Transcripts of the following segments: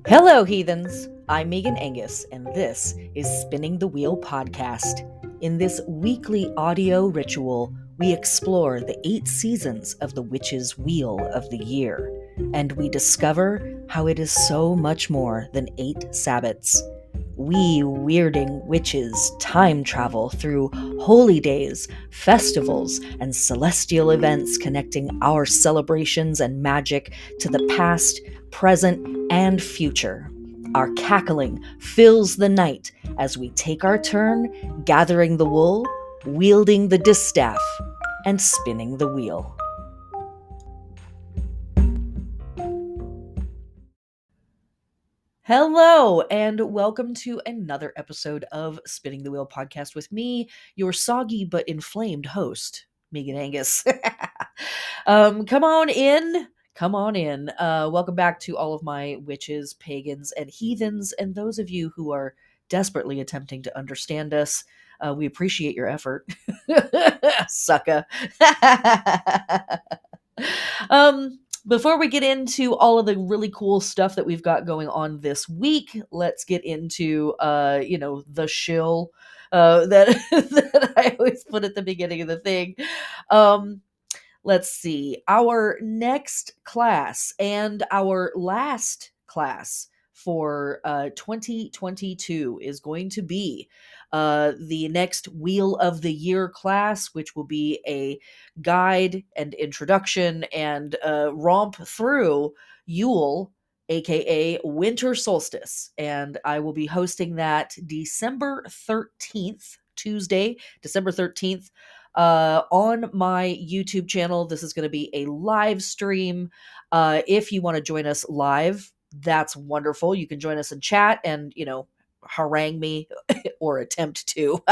Hello, heathens! I'm Megan Angus, and this is Spinning the Wheel podcast. In this weekly audio ritual, we explore the 8 seasons of the witch's wheel of the year, and we discover how it is so much more than 8 Sabbats. We weirding witches time travel through holy days, festivals, and celestial events connecting our celebrations and magic to the past, present, and future. Our cackling fills the night as we take our turn gathering the wool, wielding the distaff, and spinning the wheel. Hello, and welcome to another episode of Spinning the Wheel podcast with me, your soggy but inflamed host, Megan Angus. Come on in. Come on in. Welcome back to all of my witches, pagans, and heathens, and those of you who are desperately attempting to understand us. We appreciate your effort. Sucka. Before we get into all of the really cool stuff that we've got going on this week, let's get into the shill that that I always put at the beginning of the thing. Let's see. Our next class and our last class for 2022 is going to be the next Wheel of the Year class, which will be a guide and introduction and romp through Yule, aka winter solstice. And I will be hosting that December 13th, Tuesday, December 13th. On my YouTube channel. This is going to be a live stream. If you want to join us live, that's wonderful. You can join us in chat and, harangue me or attempt to.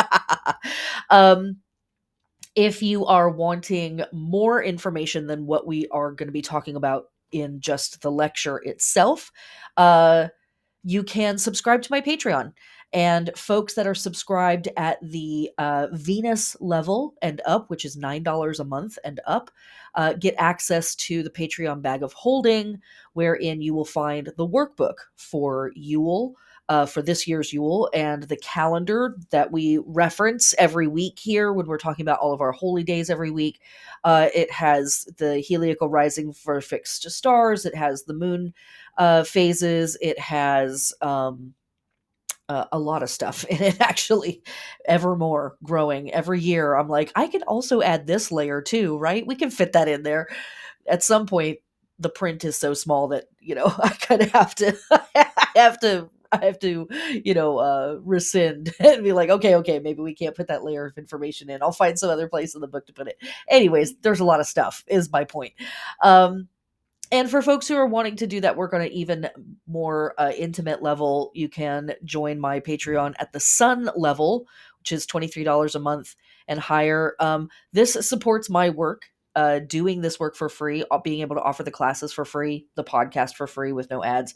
If you are wanting more information than what we are going to be talking about in just the lecture itself, you can subscribe to my Patreon. And folks that are subscribed at the Venus level and up, which is $9 a month and up, get access to the Patreon bag of holding, wherein you will find the workbook for Yule, for this year's Yule, and the calendar that we reference every week here when we're talking about all of our holy days every week. It has the heliacal rising for fixed stars. It has the moon phases. It has a lot of stuff in it, actually, ever more growing every year. I'm like, I can also add this layer too, right? We can fit that in there. At some point, the print is so small that, I kind of have to, I have to, rescind and be like, okay, maybe we can't put that layer of information in. I'll find some other place in the book to put it. Anyways, there's a lot of stuff, is my point. And for folks who are wanting to do that work on an even more intimate level, you can join my Patreon at the Sun level, which is $23 a month and higher. This supports my work, doing this work for free, being able to offer the classes for free, the podcast for free with no ads.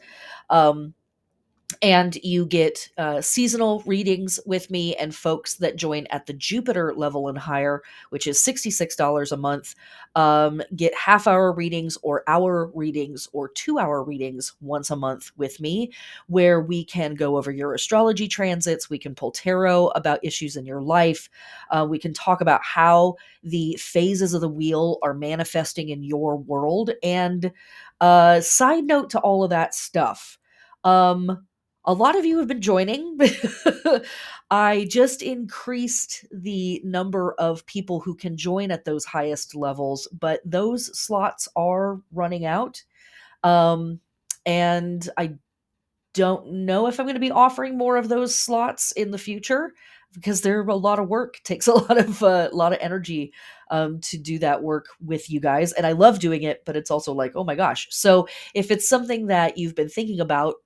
And you get seasonal readings with me, and folks that join at the Jupiter level and higher, which is $66 a month, get half-hour readings or hour readings or 2-hour readings once a month with me, where we can go over your astrology transits. We can pull tarot about issues in your life. We can talk about how the phases of the wheel are manifesting in your world. And side note to all of that stuff, a lot of you have been joining. I just increased the number of people who can join at those highest levels, but those slots are running out. And I don't know if I'm going to be offering more of those slots in the future, because they're a lot of work. It takes a lot of energy to do that work with you guys. And I love doing it, but it's also like, oh my gosh. So if it's something that you've been thinking about,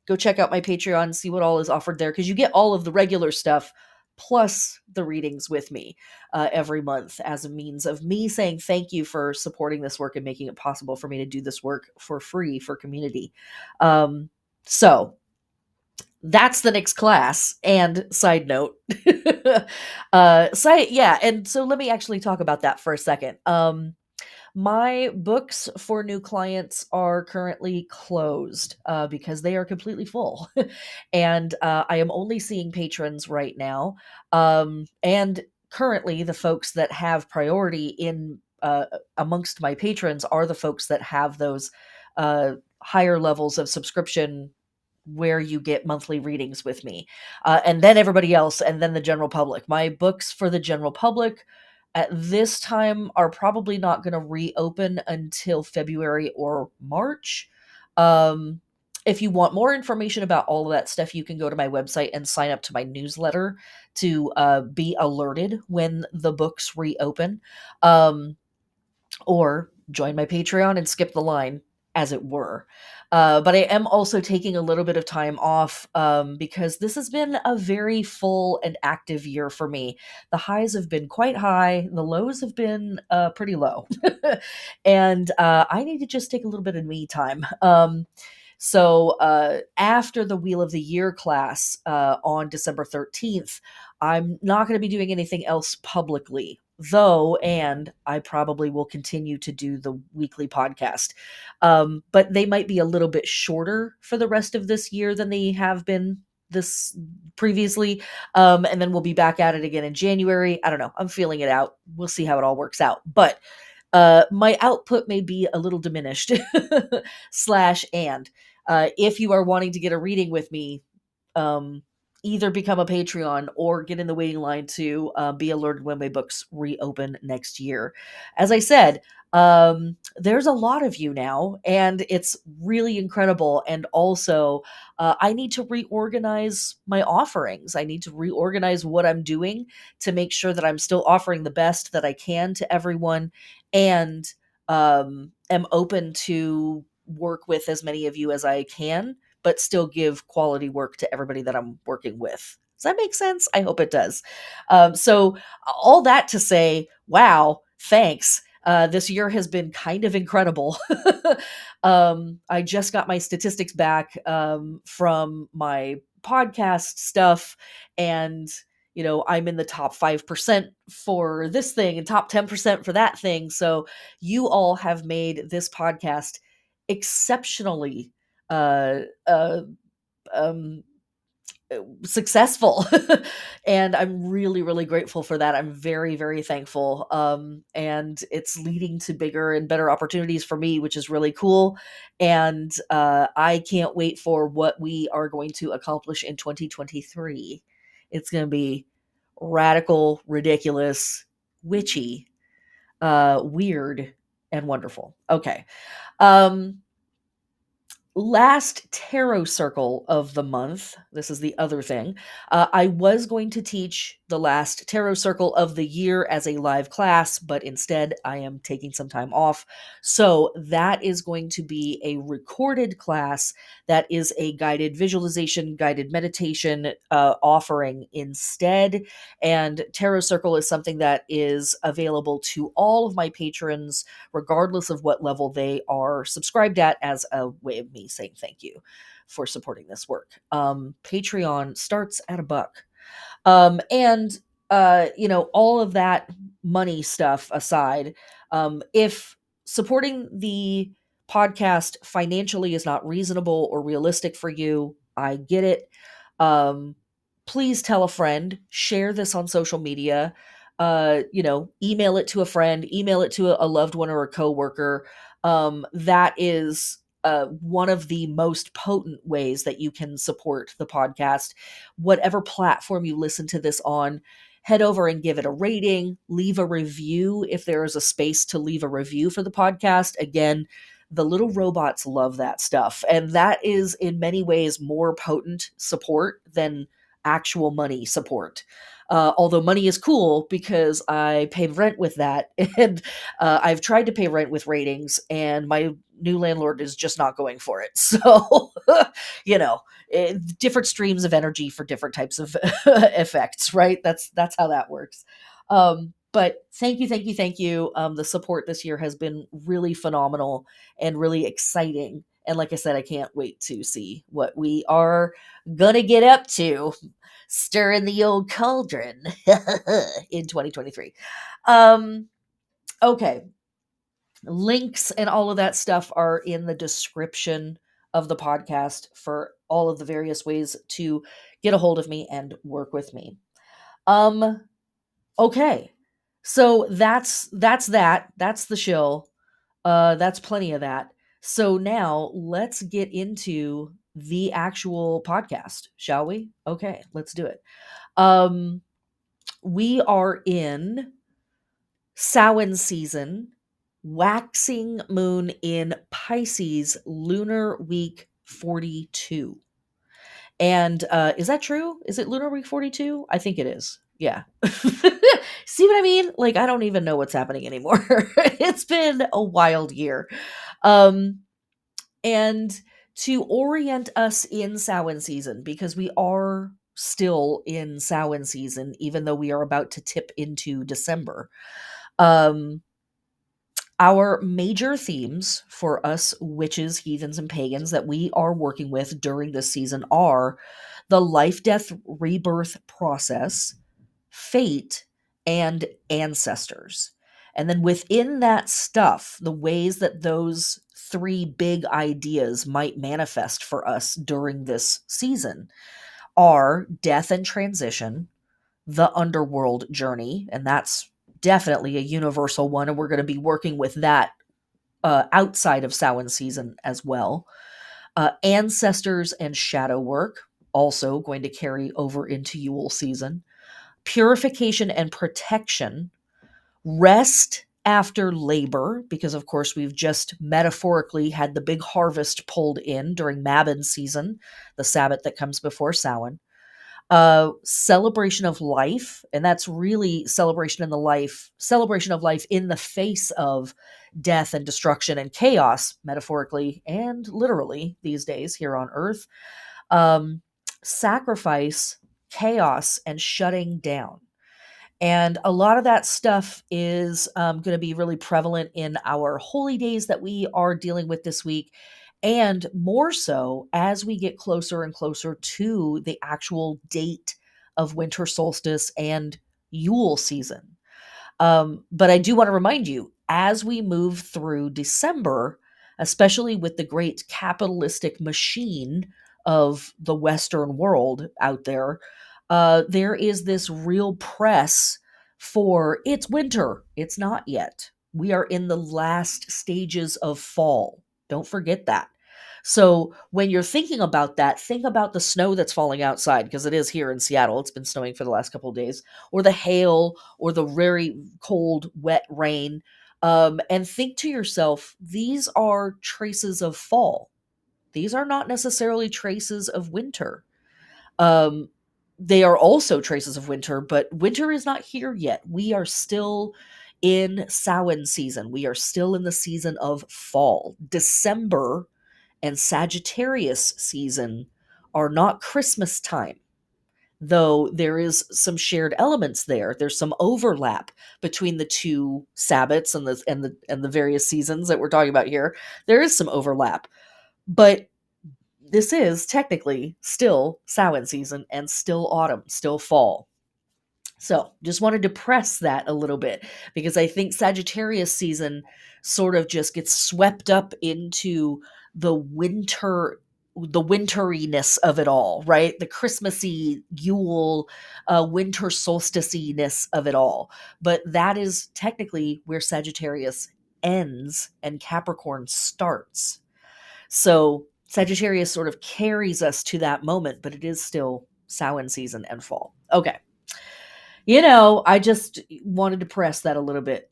go check out my Patreon, see what all is offered there, because you get all of the regular stuff plus the readings with me every month as a means of me saying thank you for supporting this work and making it possible for me to do this work for free for community. So that's the next class. And side note, and so let me actually talk about that for a second. My books for new clients are currently closed because they are completely full. And I am only seeing patrons right now. And currently, the folks that have priority in amongst my patrons are the folks that have those higher levels of subscription where you get monthly readings with me. And then everybody else, and then the general public. My books for the general public at this time are probably not going to reopen until February or March. Um, if you want more information about all of that stuff, you can go to my website and sign up to my newsletter to be alerted when the books reopen. Or join my Patreon and skip the line, as it were. But I am also taking a little bit of time off because this has been a very full and active year for me. The highs have been quite high, the lows have been pretty low. And I need to just take a little bit of me time. So after the Wheel of the Year class on December 13th, I'm not going to be doing anything else publicly, though, and I probably will continue to do the weekly podcast. But they might be a little bit shorter for the rest of this year than they have been this previously. And then we'll be back at it again in January. I don't know. I'm feeling it out. We'll see how it all works out. But my output may be a little diminished. Slash and if you are wanting to get a reading with me, um, either become a Patreon or get in the waiting line to be alerted when my books reopen next year. As I said, there's a lot of you now, and it's really incredible. And also, I need to reorganize my offerings. I need to reorganize what I'm doing to make sure that I'm still offering the best that I can to everyone, and am open to work with as many of you as I can, but still give quality work to everybody that I'm working with. Does that make sense? I hope it does. So, all that to say, wow, thanks. This year has been kind of incredible. I just got my statistics back from my podcast stuff, and I'm in the top 5% for this thing and top 10% for that thing. So, you all have made this podcast exceptionally uh, uh, um, successful. And I'm really, really grateful for that. I'm very, very thankful. And it's leading to bigger and better opportunities for me, which is really cool. And I can't wait for what we are going to accomplish in 2023. It's going to be radical, ridiculous, witchy, weird, and wonderful. Okay. Um, Last tarot circle of the month, this is the other thing. I was going to teach the last tarot circle of the year as a live class, but instead I am taking some time off. So that is going to be a recorded class that is a guided visualization, guided meditation offering instead. And tarot circle is something that is available to all of my patrons, regardless of what level they are subscribed at, as a way of me saying thank you for supporting this work. Patreon starts at $1. And all of that money stuff aside, if supporting the podcast financially is not reasonable or realistic for you, I get it. Please tell a friend, share this on social media, email it to a friend, email it to a loved one or a coworker. That is one of the most potent ways that you can support the podcast. Whatever platform you listen to this on, head over and give it a rating, leave a review if there is a space to leave a review for the podcast. Again, the little robots love that stuff. And that is in many ways more potent support than actual money support. Although money is cool because I pay rent with that. And I've tried to pay rent with ratings, and my new landlord is just not going for it. So, different streams of energy for different types of effects, right? That's how that works. But thank you, thank you, thank you. The support this year has been really phenomenal and really exciting. And like I said, I can't wait to see what we are gonna get up to, stirring the old cauldron in 2023. Okay. Links and all of that stuff are in the description of the podcast for all of the various ways to get a hold of me and work with me. Um okay. So that's that. That's the show. That's plenty of that. So now let's get into the actual podcast, shall we? Okay, let's do it. Um we are in Samhain season, waxing moon in Pisces, lunar week 42. And is that true? Is it lunar week 42? I think it is. Yeah. See what I mean? Like, I don't even know what's happening anymore. It's been a wild year. Um, and to orient us in Samhain season, because we are still in Samhain season, even though we are about to tip into December. Um, our major themes for us witches, heathens, and pagans that we are working with during this season are the life, death, rebirth process, fate, and ancestors. And then within that stuff, the ways that those three big ideas might manifest for us during this season are death and transition, the underworld journey, and that's definitely a universal one, and we're going to be working with that outside of Samhain season as well. Ancestors and shadow work, also going to carry over into Yule season. Purification and protection. Rest after labor, because of course we've just metaphorically had the big harvest pulled in during Mabon season, the Sabbath that comes before Samhain. Celebration of life, and that's really celebration of life in the face of death and destruction and chaos, metaphorically and literally these days here on earth. Sacrifice, chaos, and shutting down. And a lot of that stuff is going to be really prevalent in our holy days that we are dealing with this week. And more so as we get closer and closer to the actual date of winter solstice and Yule season. But I do want to remind you, as we move through December, especially with the great capitalistic machine of the Western world out there, there is this real press for it's winter. It's not yet. We are in the last stages of fall. Don't forget that. So when you're thinking about that, think about the snow that's falling outside, because it is here in Seattle. It's been snowing for the last couple of days, or the hail, or the very cold, wet rain. And think to yourself, these are traces of fall. These are not necessarily traces of winter. Um, they are also traces of winter, but winter is not here yet. We are still in Samhain season. We are still in the season of fall. December and Sagittarius season are not Christmas time, though there is some shared elements there. There's some overlap between the two Sabbats and the various seasons that we're talking about here. There is some overlap, but this is technically still Samhain season and still autumn, still fall. So just wanted to press that a little bit, because I think Sagittarius season sort of just gets swept up into the winteriness of it all, right? The Christmassy Yule, winter solsticiness of it all. But that is technically where Sagittarius ends and Capricorn starts. So Sagittarius sort of carries us to that moment, but it is still Samhain season and fall. Okay. I just wanted to press that a little bit.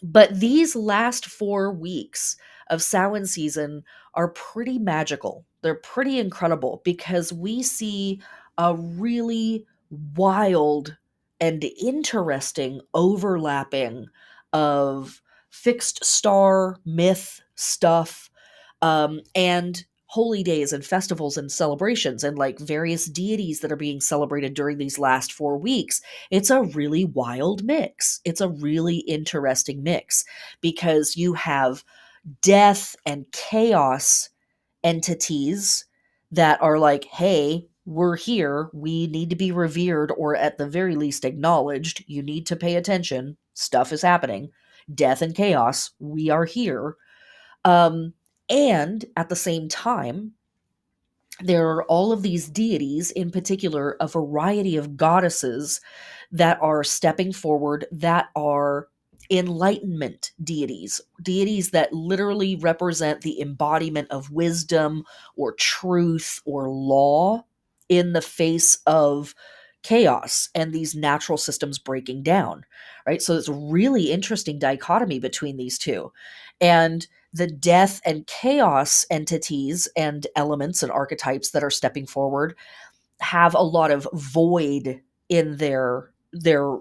But these last 4 weeks of Samhain season are pretty magical. They're pretty incredible, because we see a really wild and interesting overlapping of fixed star myth stuff, and holy days and festivals and celebrations, and like various deities that are being celebrated during these last 4 weeks. It's a really wild mix. It's a really interesting mix, because you have death and chaos entities that are like, hey, we're here. We need to be revered, or at the very least acknowledged. You need to pay attention. Stuff is happening. death and chaos, we are here. Um, and at the same time, there are all of these deities, in particular, a variety of goddesses that are stepping forward, that are enlightenment deities, deities that literally represent the embodiment of wisdom or truth or law in the face of chaos and these natural systems breaking down, right? So it's a really interesting dichotomy between these two. And the death and chaos entities and elements and archetypes that are stepping forward have a lot of void in their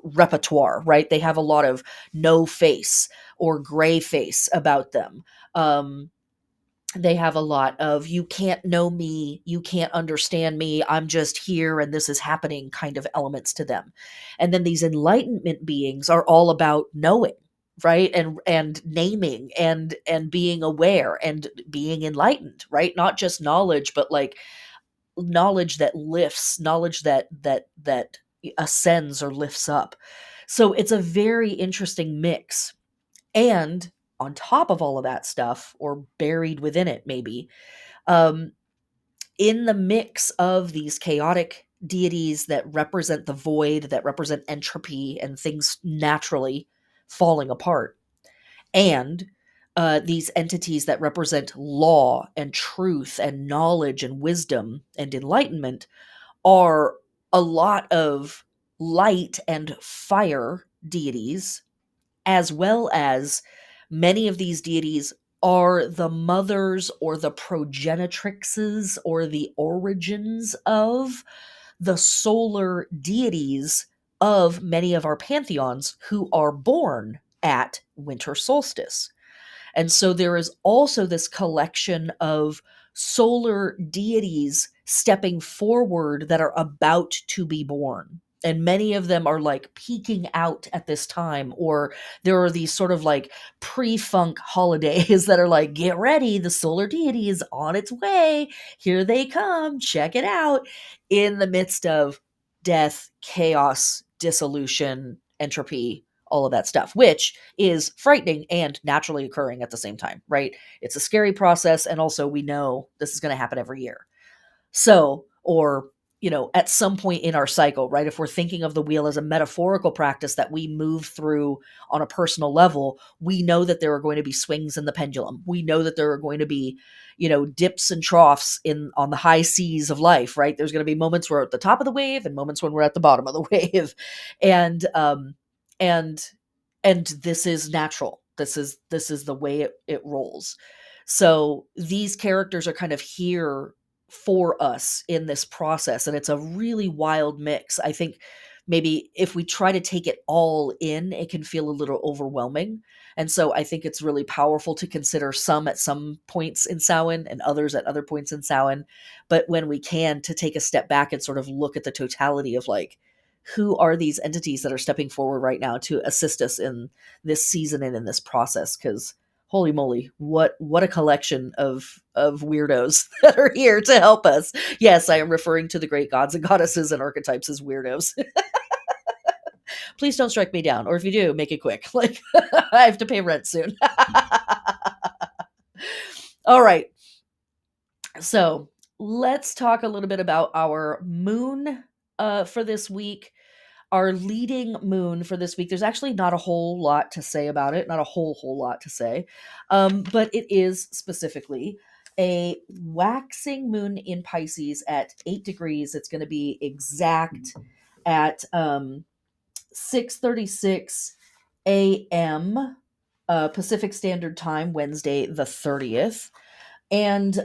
repertoire, right? They have a lot of no face or gray face about them. They have a lot of you can't know me, you can't understand me, I'm just here and this is happening kind of elements to them. And then these enlightenment beings are all about knowing, right? And naming and being aware and being enlightened, right? Not just knowledge, but like knowledge that lifts, knowledge that ascends or lifts up. So it's a very interesting mix. And on top of all of that stuff, or buried within it maybe, um, in the mix of these chaotic deities that represent the void, that represent entropy and things naturally falling apart, and these entities that represent law and truth and knowledge and wisdom and enlightenment, are a lot of light and fire deities, as well as many of these deities are the mothers or the progenitrixes or the origins of the solar deities of many of our pantheons who are born at winter solstice. And so there is also this collection of solar deities stepping forward that are about to be born. And many of them are like peeking out at this time, or there are these sort of like pre funk holidays that are like, get ready, the solar deity is on its way. Here they come, check it out, in the midst of death, chaos, dissolution, entropy, all of that stuff, which is frightening and naturally occurring at the same time, right? It's a scary process. And also, we know this is going to happen every year. So, or, at some point in our cycle, right? If we're thinking of the wheel as a metaphorical practice that we move through on a personal level, we know that there are going to be swings in the pendulum. We know that there are going to be, dips and troughs on the high seas of life, right? There's going to be moments where we're at the top of the wave and moments when we're at the bottom of the wave. And, and, and this is natural. This is the way it rolls. So these characters are kind of here for us in this process, and it's a really wild mix. I think maybe if we try to take it all in, it can feel a little overwhelming. And so I think it's really powerful to consider some at some points in Samhain and others at other points in Samhain. But when we can, to take a step back and sort of look at the totality of like, who are these entities that are stepping forward right now to assist us in this season and in this process? Because holy moly, what a collection of weirdos that are here to help us. Yes, I am referring to the great gods and goddesses and archetypes as weirdos. Please don't strike me down, or if you do, make it quick. Like, I have to pay rent soon. All right. So let's talk a little bit about our moon for this week. Our leading moon for this week, there's actually not a whole lot to say about it, not a whole lot to say, but it is specifically a waxing moon in Pisces at 8 degrees. It's going to be exact at 6:36 a.m. Pacific Standard Time, Wednesday the 30th. And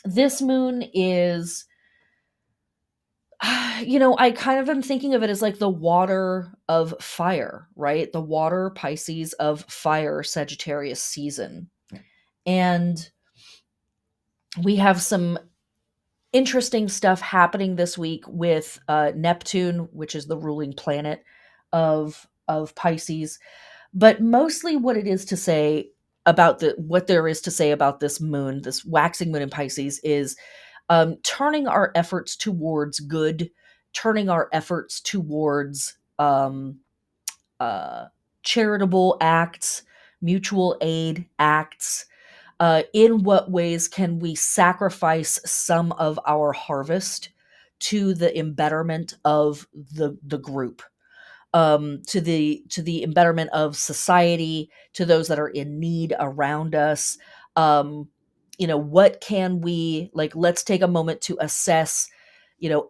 this moon is, I kind of am thinking of it as like the water of fire, right? The water Pisces of fire Sagittarius season. And we have some interesting stuff happening this week with Neptune, which is the ruling planet of Pisces. But mostly what it is to say about what there is to say about this moon, this waxing moon in Pisces, is turning our efforts towards good, turning our efforts towards charitable acts, mutual aid acts? In what ways can we sacrifice some of our harvest to the embetterment of the group, to the embetterment of society, to those that are in need around us? What can we, like, let's take a moment to assess,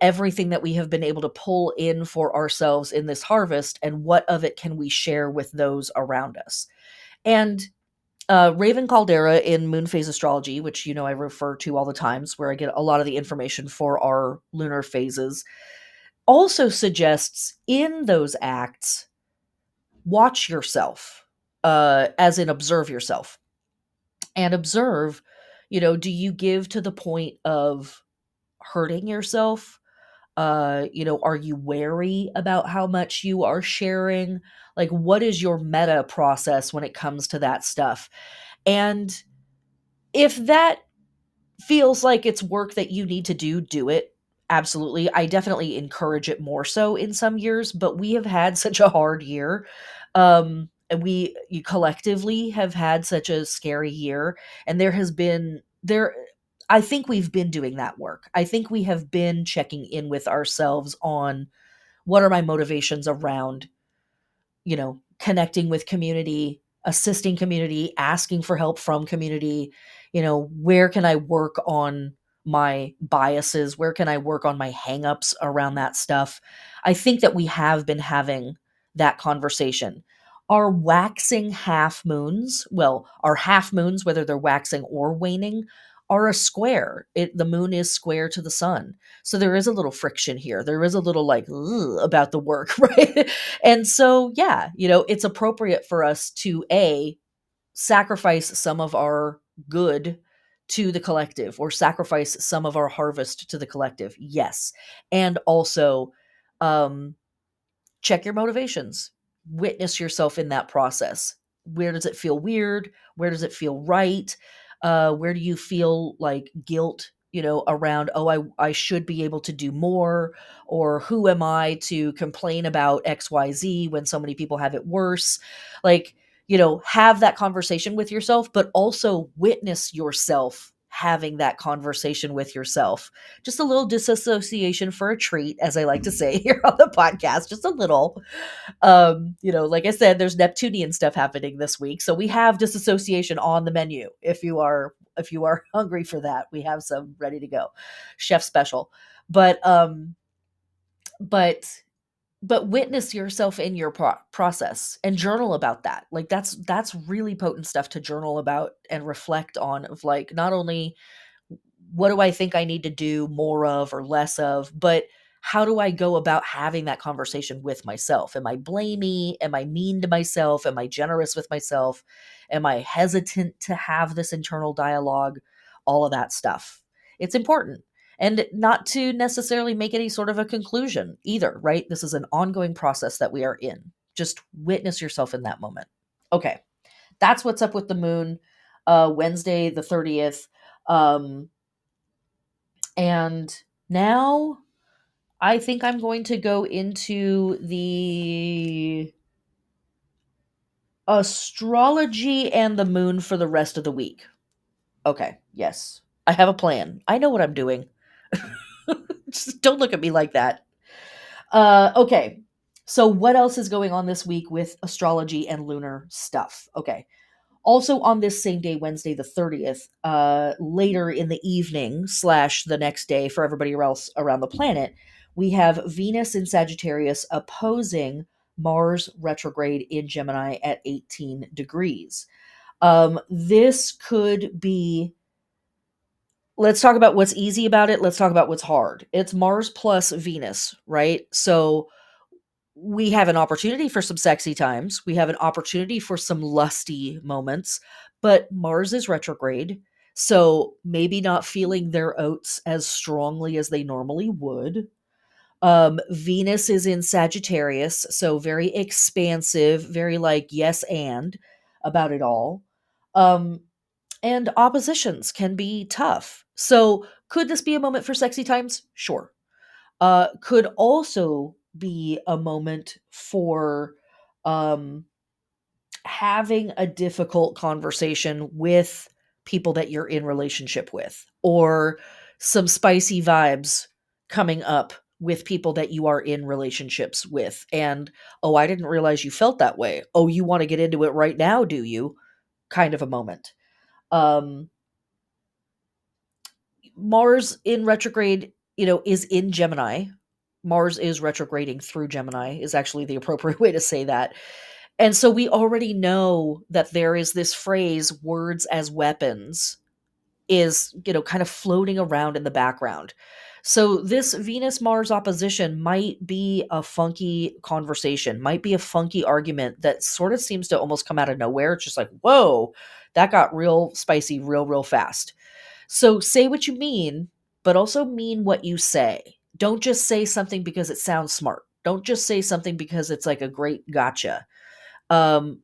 everything that we have been able to pull in for ourselves in this harvest, and what of it can we share with those around us? And Raven Caldera in Moon Phase Astrology, which I refer to all the times, where I get a lot of the information for our lunar phases, also suggests in those acts, watch yourself, as in observe yourself, and observe, do you give to the point of hurting yourself? Are you wary about how much you are sharing? Like, what is your meta process when it comes to that stuff? And if that feels like it's work that you need to do it. Absolutely. I definitely encourage it more so in some years, but we have had such a hard year. And you collectively have had such a scary year, and there I think we've been doing that work. I think we have been checking in with ourselves on what are my motivations around, connecting with community, assisting community, asking for help from community. Where can I work on my biases? Where can I work on my hangups around that stuff? I think that we have been having that conversation. Our waxing half moons, well, our half moons, whether they're waxing or waning, are a square. The moon is square to the sun. So there is a little friction here. There is a little like "Ugh," about the work, right? And so, yeah, it's appropriate for us to sacrifice some of our good to the collective, or sacrifice some of our harvest to the collective. Yes. And also, um, check your motivations. Witness yourself in that process. Where does it feel weird? Where does it feel right? Where do you feel like guilt, around, oh, I should be able to do more? Or who am I to complain about XYZ when so many people have it worse? Like, have that conversation with yourself, but also witness yourself having that conversation with yourself. Just a little disassociation for a treat, as I like to say here on the podcast, just a little. Like I said, there's Neptunian stuff happening this week, so we have disassociation on the menu. If you are hungry for that, we have some ready to go, chef special. But um but but witness yourself in your process, and journal about that. Like, that's really potent stuff to journal about and reflect on, of like, not only what do I think I need to do more of or less of, but how do I go about having that conversation with myself? Am I blamey? Am I mean to myself? Am I generous with myself? Am I hesitant to have this internal dialogue? All of that stuff. It's important. And not to necessarily make any sort of a conclusion either, right? This is an ongoing process that we are in. Just witness yourself in that moment. Okay. That's what's up with the moon. Wednesday the 30th. Um, and now I think I'm going to go into the astrology and the moon for the rest of the week. Okay, yes. I have a plan. I know what I'm doing. Just don't look at me like that. Okay. So what else is going on this week with astrology and lunar stuff? Okay. Also on this same day, Wednesday the 30th, later in the evening / the next day for everybody else around the planet, we have Venus in Sagittarius opposing Mars retrograde in Gemini at 18 degrees. This could be, let's talk about what's easy about it. Let's talk about what's hard. It's Mars plus Venus, right? So we have an opportunity for some sexy times. We have an opportunity for some lusty moments, but Mars is retrograde. So maybe not feeling their oats as strongly as they normally would. Venus is in Sagittarius, so very expansive, very like yes and about it all. Um, and oppositions can be tough. So could this be a moment for sexy times? Sure. Could also be a moment for um having a difficult conversation with people that you're in relationship with, or some spicy vibes coming up with people that you are in relationships with. And, oh, I didn't realize you felt that way. Oh, you want to get into it right now, do you? Kind of a moment. Um, Mars in retrograde, is in Gemini. Mars is retrograding through Gemini, is actually the appropriate way to say that. And so we already know that there is this phrase, words as weapons, is, kind of floating around in the background. So this Venus Mars opposition might be a funky conversation, might be a funky argument that sort of seems to almost come out of nowhere. It's just like, whoa, that got real spicy real fast. So say what you mean, but also mean what you say. Don't just say something because it sounds smart. Don't just say something because it's like a great gotcha.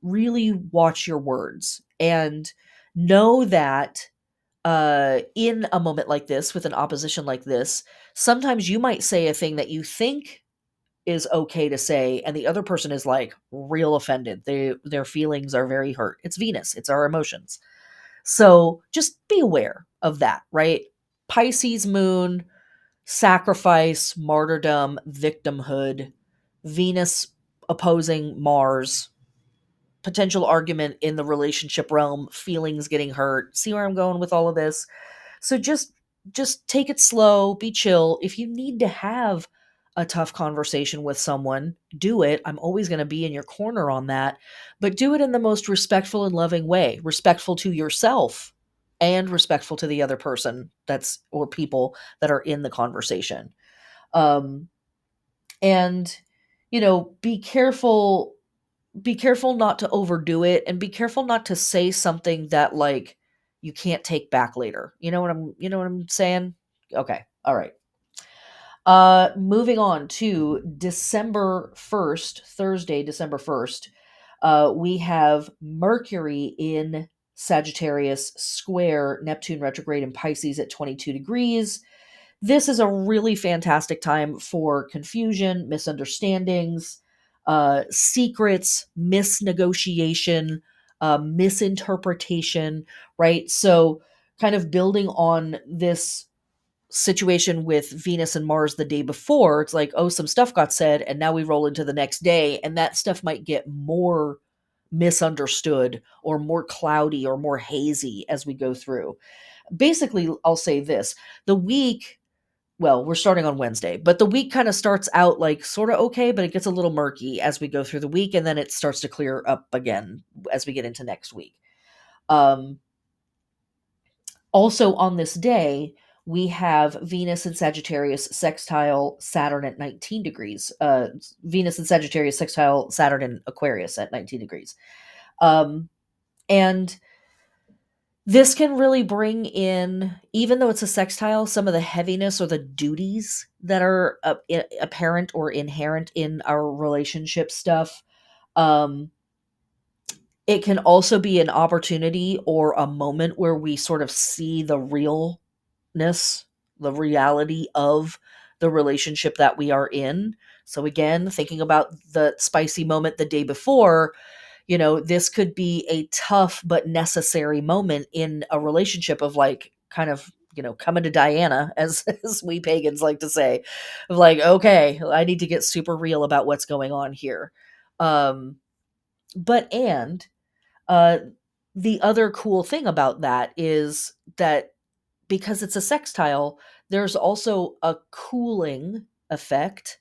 Really watch your words and know that in a moment like this, with an opposition like this, sometimes you might say a thing that you think is okay to say, and the other person is like real offended. Their feelings are very hurt. It's Venus, it's our emotions. So just be aware of that, right? Pisces moon, sacrifice, martyrdom, victimhood, Venus opposing Mars, potential argument in the relationship realm, feelings getting hurt. See where I'm going with all of this? So just take it slow, be chill. If you need to have a tough conversation with someone, do it. I'm always going to be in your corner on that, but do it in the most respectful and loving way, respectful to yourself and respectful to the other person that's or people that are in the conversation. Um and be careful not to overdo it, and be careful not to say something that like you can't take back later. You know what I'm saying? Okay. All right. Moving on to December 1st, Thursday, December 1st. We have Mercury in Sagittarius square Neptune retrograde in Pisces at 22 degrees. This is a really fantastic time for confusion, misunderstandings, secrets, misnegotiation, misinterpretation, right? So, kind of building on this situation with Venus and Mars the day before, it's like, oh, some stuff got said, and now we roll into the next day, and that stuff might get more misunderstood or more cloudy or more hazy as we go through. Basically, I'll say this: the week, well, we're starting on Wednesday, but the week kind of starts out like sort of okay, but it gets a little murky as we go through the week, and then it starts to clear up again as we get into next week. Um, Also, on this day, we have Venus and Sagittarius sextile Saturn at 19 degrees. Venus and Sagittarius sextile Saturn in Aquarius at 19 degrees. Um, and this can really bring in, even though it's a sextile, some of the heaviness or the duties that are apparent or inherent in our relationship stuff. Um, it can also be an opportunity or a moment where we sort of see the realness, the reality of the relationship that we are in. So, again, thinking about the spicy moment the day before, this could be a tough but necessary moment in a relationship of like kind of, coming to Diana, as, as we pagans like to say, of like, okay, I need to get super real about what's going on here. Um, and uh, the other cool thing about that is that because it's a sextile, there's also a cooling effect.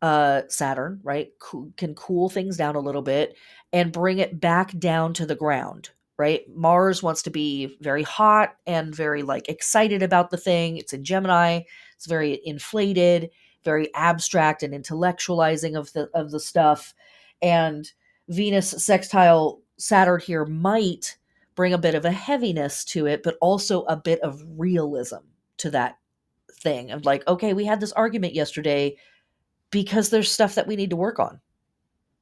Saturn, right, can cool things down a little bit and bring it back down to the ground, right? Mars wants to be very hot and very like excited about the thing. It's in Gemini. It's very inflated, very abstract and intellectualizing of the stuff. And Venus sextile Saturn here might bring a bit of a heaviness to it, but also a bit of realism to that thing of like, okay, we had this argument yesterday because there's stuff that we need to work on.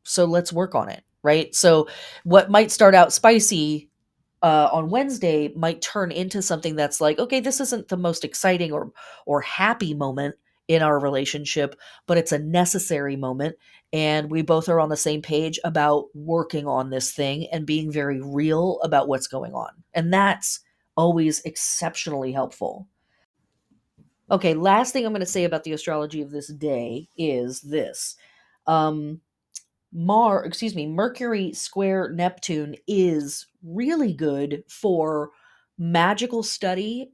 So let's work on it, right? So what might start out spicy on Wednesday might turn into something that's like, okay, this isn't the most exciting or happy moment in our relationship, but it's a necessary moment. And we both are on the same page about working on this thing and being very real about what's going on. And that's always exceptionally helpful. Okay, last thing I'm going to say about the astrology of this day is this. Um, Mercury square Neptune is really good for magical study,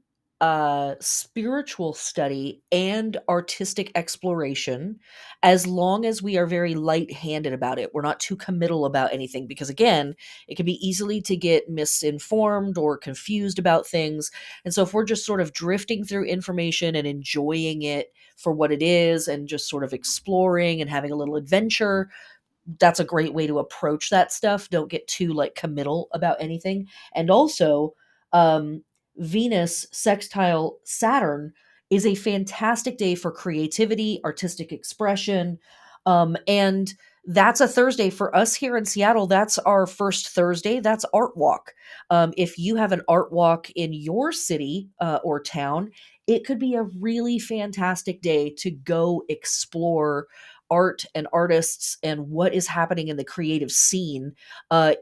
spiritual study, and artistic exploration, as long as we are very light-handed about it. We're not too committal about anything because, again, it can be easily to get misinformed or confused about things. And so if we're just sort of drifting through information and enjoying it for what it is and just sort of exploring and having a little adventure, that's a great way to approach that stuff. Don't get too like committal about anything. And also, um, Venus sextile Saturn is a fantastic day for creativity, artistic expression. And that's a Thursday for us here in Seattle. That's our first Thursday. That's Art Walk. If you have an art walk in your city or town, it could be a really fantastic day to go explore art and artists and what is happening in the creative scene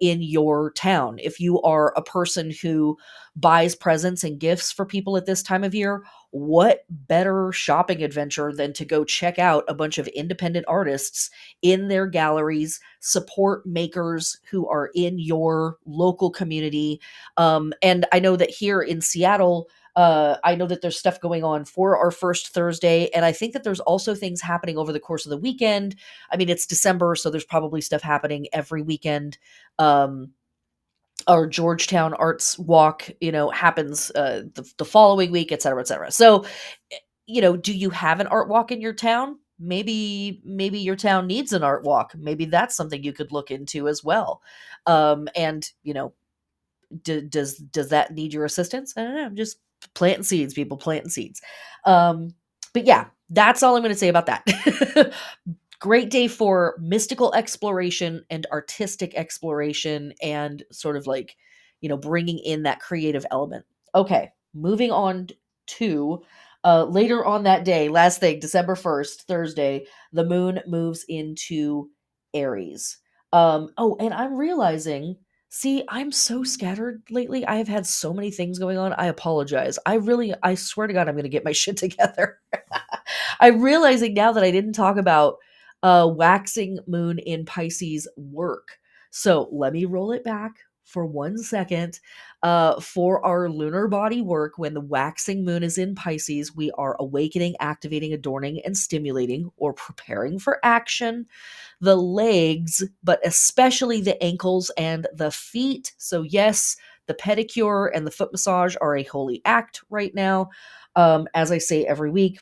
in your town. If you are a person who buys presents and gifts for people at this time of year, what better shopping adventure than to go check out a bunch of independent artists in their galleries, support makers who are in your local community. And I know that here in Seattle, I know that there's stuff going on for our first Thursday, and I think that there's also things happening over the course of the weekend. I mean, it's December, so there's probably stuff happening every weekend. Um, our Georgetown Arts Walk, happens the following week, et cetera, et cetera. So, do you have an art walk in your town? Maybe your town needs an art walk. Maybe that's something you could look into as well. And does that need your assistance? I don't know. I'm just planting seeds, people, planting seeds. Um, but yeah, that's all I'm going to say about that. Great day for mystical exploration and artistic exploration and sort of like, bringing in that creative element. Okay, moving on to later on that day, last thing, December 1st, Thursday, the moon moves into Aries. Oh, and I'm realizing, see, I'm so scattered lately. I have had so many things going on. I apologize. I swear to God, I'm going to get my shit together. I'm realizing now that I didn't talk about waxing moon in Pisces work. So let me roll it back for 1 second. For our lunar body work, when the waxing moon is in Pisces, we are awakening, activating, adorning, and stimulating or preparing for action the legs, but especially the ankles and the feet. So, yes, the pedicure and the foot massage are a holy act right now. As I say every week,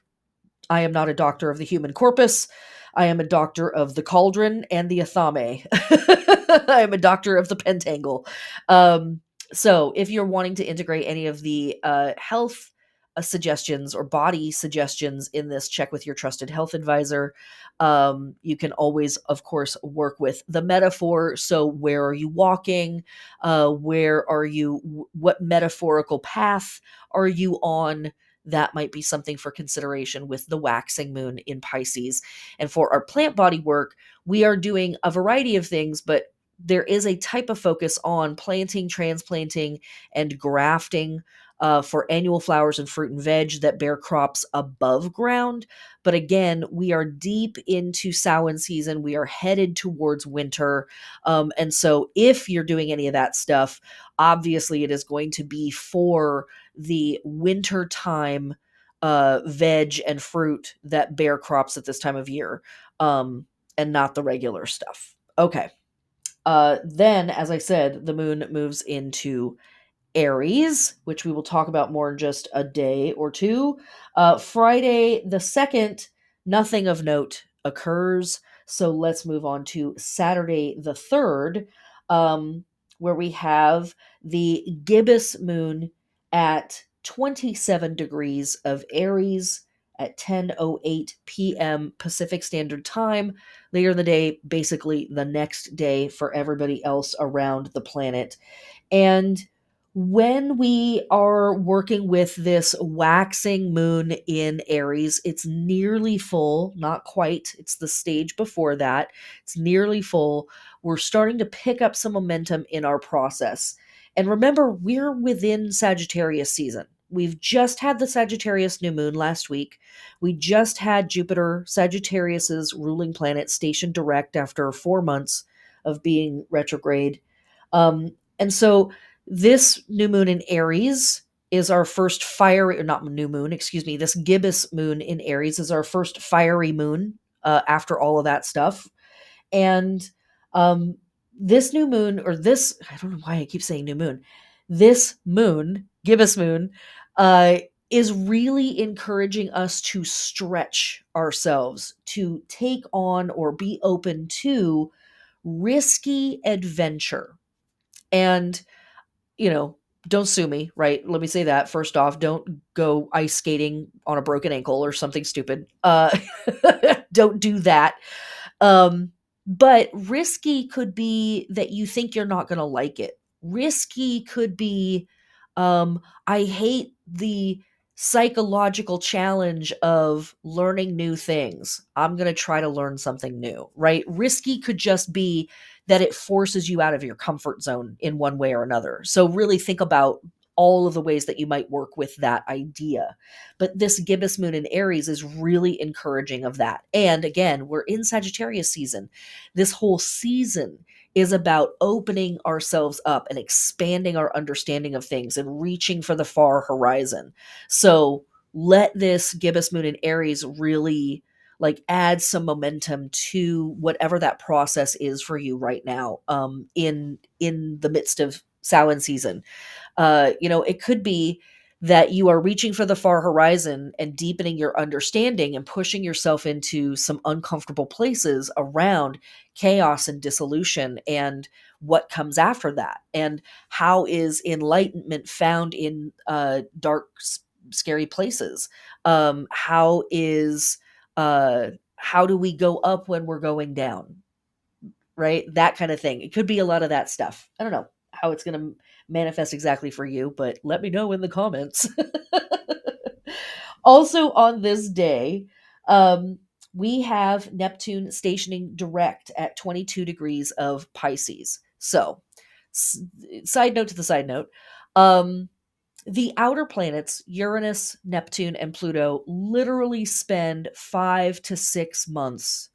I am not a doctor of the human corpus. I am a doctor of the cauldron and the athame. I am a doctor of the pentangle. So if you're wanting to integrate any of the health suggestions or body suggestions in this, check with your trusted health advisor. You can always, of course, work with the metaphor. So where are you walking? Where are you? What metaphorical path are you on? That might be something for consideration with the waxing moon in Pisces. And for our plant body work, we are doing a variety of things, but there is a type of focus on planting, transplanting, and grafting for annual flowers and fruit and veg that bear crops above ground. But again, we are deep into Samhain season. We are headed towards winter. And so if you're doing any of that stuff, obviously it is going to be for the winter time veg and fruit that bear crops at this time of year, and not the regular stuff. Okay. Then, as I said, the moon moves into Aries, which we will talk about more in just a day or two. Friday the 2nd, nothing of note occurs. So let's move on to Saturday the 3rd, where we have the gibbous moon at 27 degrees of Aries at 10:08 p.m. Pacific Standard Time. Later in the day, basically the next day for everybody else around the planet. And When we are working with this waxing moon in Aries, it's nearly full, not quite. It's the stage before that. It's nearly full. We're starting to pick up some momentum in our process. And remember, we're within Sagittarius season. We've just had the Sagittarius new moon last week. We just had Jupiter, Sagittarius's ruling planet, stationed direct after 4 months of being retrograde. And so this new moon in Aries is our first fiery, or not new moon, excuse me. This gibbous moon in Aries is our first fiery moon after all of that stuff. And um, this new moon, or this, I don't know why I keep saying new moon, this moon, gibbous moon, uh, is really encouraging us to stretch ourselves, to take on or be open to risky adventure. And don't sue me, right? Let me say that first off. Don't go ice skating on a broken ankle or something stupid. Don't do that. But risky could be that you think you're not going to like it. Risky could be, I hate the psychological challenge of learning new things. I'm going to try to learn something new, right? Risky could just be that it forces you out of your comfort zone in one way or another. So really think about all of the ways that you might work with that idea. But this gibbous moon in Aries is really encouraging of that. And again, we're in Sagittarius season. This whole season is about opening ourselves up and expanding our understanding of things and reaching for the far horizon. So let this gibbous moon in Aries really like add some momentum to whatever that process is for you right now, in the midst of Samhain season. It could be that you are reaching for the far horizon and deepening your understanding and pushing yourself into some uncomfortable places around chaos and dissolution and what comes after that. And how is enlightenment found in dark, scary places? How is how do we go up when we're going down? Right? That kind of thing. It could be a lot of that stuff. I don't know how it's going to manifest exactly for you, but let me know in the comments. Also, on this day, we have Neptune stationing direct at 22 degrees of Pisces. So, side note to the side note, um, the outer planets, Uranus, Neptune, and Pluto, literally spend 5 to 6 months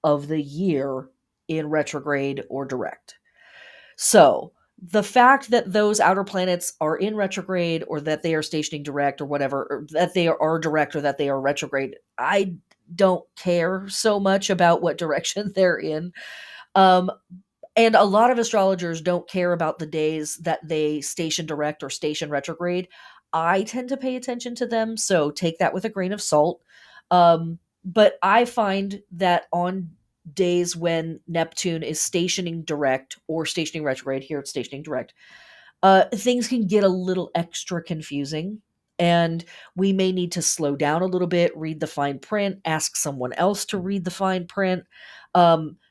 of the year in retrograde or direct. So the fact that those outer planets are in retrograde or that they are stationing direct or whatever, or that they are direct or that they are retrograde, I don't care so much about what direction they're in. Um, and a lot of astrologers don't care about the days that they station direct or station retrograde. I tend to pay attention to them, so take that with a grain of salt. But I find that on days when Neptune is stationing direct or stationing retrograde, here it's stationing direct, things can get a little extra confusing. And we may need to slow down a little bit, read the fine print, ask someone else to read the fine print.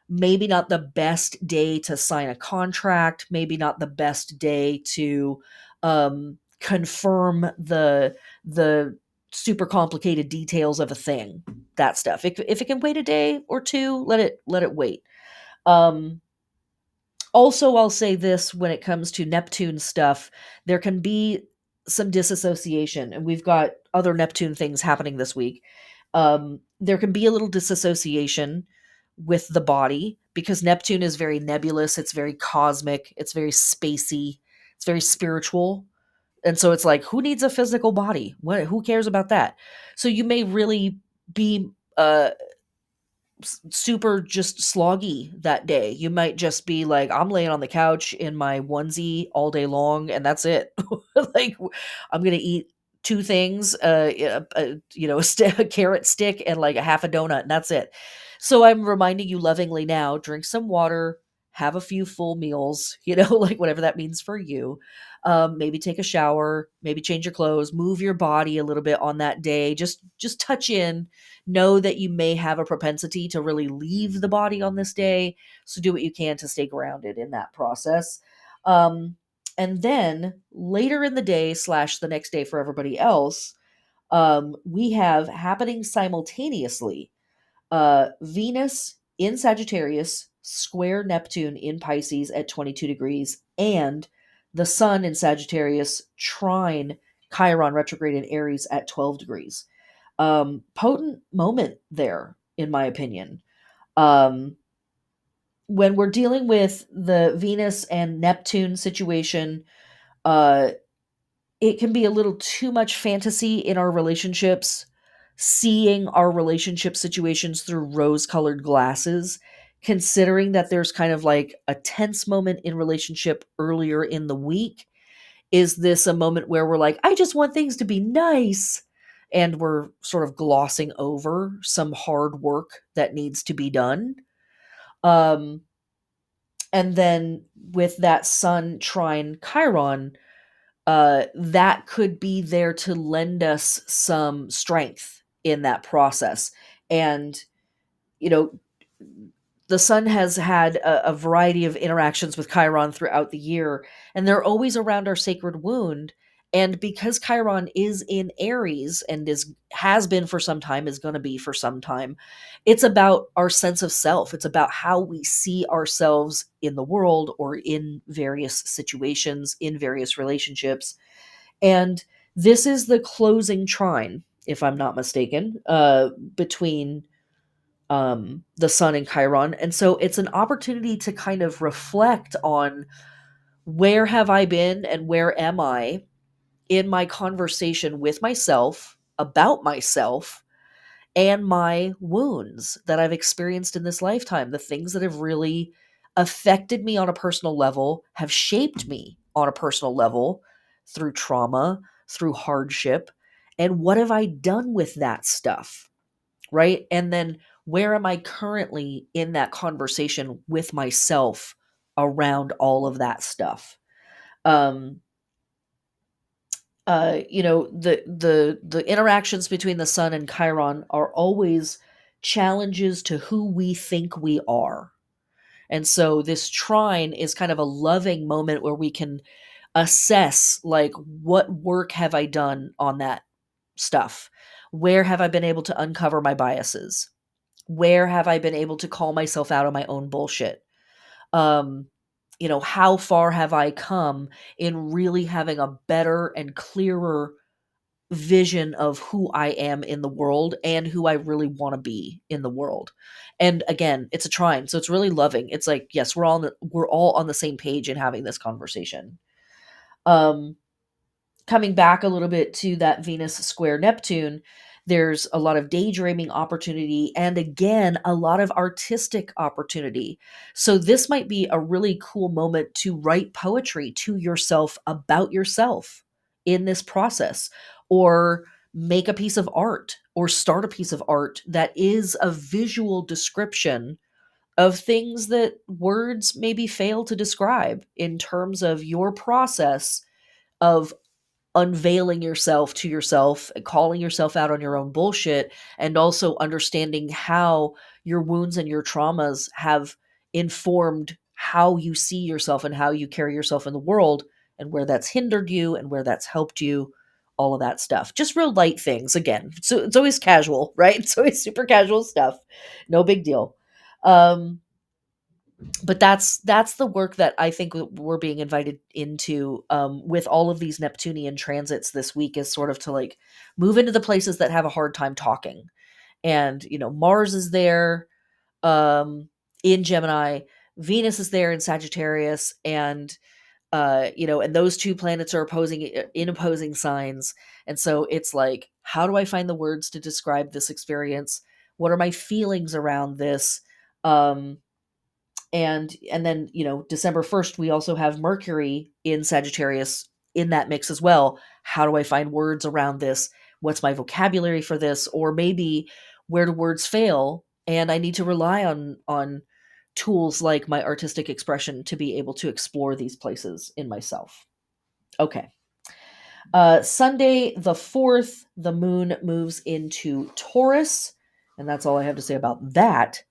Maybe not the best day to sign a contract, maybe not the best day to confirm the super complicated details of a thing. That stuff. If it can wait a day or two, let it wait. Um, Also, I'll say this when it comes to Neptune stuff, there can be some disassociation, and we've got other Neptune things happening this week. There can be a little disassociation with the body because Neptune is very nebulous, it's very cosmic, it's very spacey, it's very spiritual. And so it's like, who needs a physical body? Who cares about that? So you may really be super just sloggy that day. You might just be like, I'm laying on the couch in my onesie all day long, and that's it. Like, I'm gonna eat two things, a carrot stick and like a half a donut, and that's it. So I'm reminding you lovingly now: drink some water, have a few full meals, like whatever that means for you. Maybe take a shower, maybe change your clothes, move your body a little bit on that day. Just touch in. Know that you may have a propensity to really leave the body on this day, so do what you can to stay grounded in that process. Um, And then later in the day slash the next day for everybody else, we have happening simultaneously Venus in Sagittarius, square Neptune in Pisces at 22 degrees, and the Sun in Sagittarius, trine Chiron retrograde in Aries at 12 degrees. Potent moment there, in my opinion. Um, when we're dealing with the Venus and Neptune situation, uh, it can be a little too much fantasy in our relationships, seeing our relationship situations through rose colored glasses, considering that there's kind of like a tense moment in relationship earlier in the week. Is this a moment where we're like, I just want things to be nice? And we're sort of glossing over some hard work that needs to be done. Um, and then with that Sun trine Chiron, that could be there to lend us some strength in that process. And, you know, the Sun has had a variety of interactions with Chiron throughout the year, and they're always around our sacred wound. And because Chiron is in Aries and has been for some time, is going to be for some time, it's about our sense of self. It's about how we see ourselves in the world or in various situations, in various relationships. And this is the closing trine, if I'm not mistaken, between the Sun and Chiron. And so it's an opportunity to kind of reflect on where have I been and where am I in my conversation with myself, about myself, and my wounds that I've experienced in this lifetime, the things that have really affected me on a personal level, have shaped me on a personal level through trauma, through hardship. And what have I done with that stuff? Right. And then where am I currently in that conversation with myself around all of that stuff? Um, the interactions between the Sun and Chiron are always challenges to who we think we are. And so this trine is kind of a loving moment where we can assess, like, what work have I done on that stuff? Where have I been able to uncover my biases? Where have I been able to call myself out on my own bullshit? Um, how far have I come in really having a better and clearer vision of who I am in the world and who I really want to be in the world. And again, it's a trine, so it's really loving. It's like, yes, we're all on the same page in having this conversation. Um, Coming back a little bit to that Venus square Neptune, there's a lot of daydreaming opportunity and again, a lot of artistic opportunity. So this might be a really cool moment to write poetry to yourself about yourself in this process, or make a piece of art or start a piece of art that is a visual description of things that words maybe fail to describe in terms of your process of unveiling yourself to yourself, calling yourself out on your own bullshit, and also understanding how your wounds and your traumas have informed how you see yourself and how you carry yourself in the world, and where that's hindered you and where that's helped you, all of that stuff. Just real light things again. So it's always casual, right? It's always super casual stuff. No big deal. Um but that's the work that I think we're being invited into, with all of these Neptunian transits this week, is sort of to like move into the places that have a hard time talking. And Mars is there, in Gemini, Venus is there in Sagittarius, and and those two planets are opposing in opposing signs. And so it's like, how do I find the words to describe this experience? What are my feelings around this? um and then December 1st we also have Mercury in Sagittarius in that mix as well. How do I find words around this? What's my vocabulary for this? Or maybe where do words fail and I need to rely on tools like my artistic expression to be able to explore these places in myself. Okay. Sunday the 4th, the moon moves into Taurus, and that's all I have to say about that.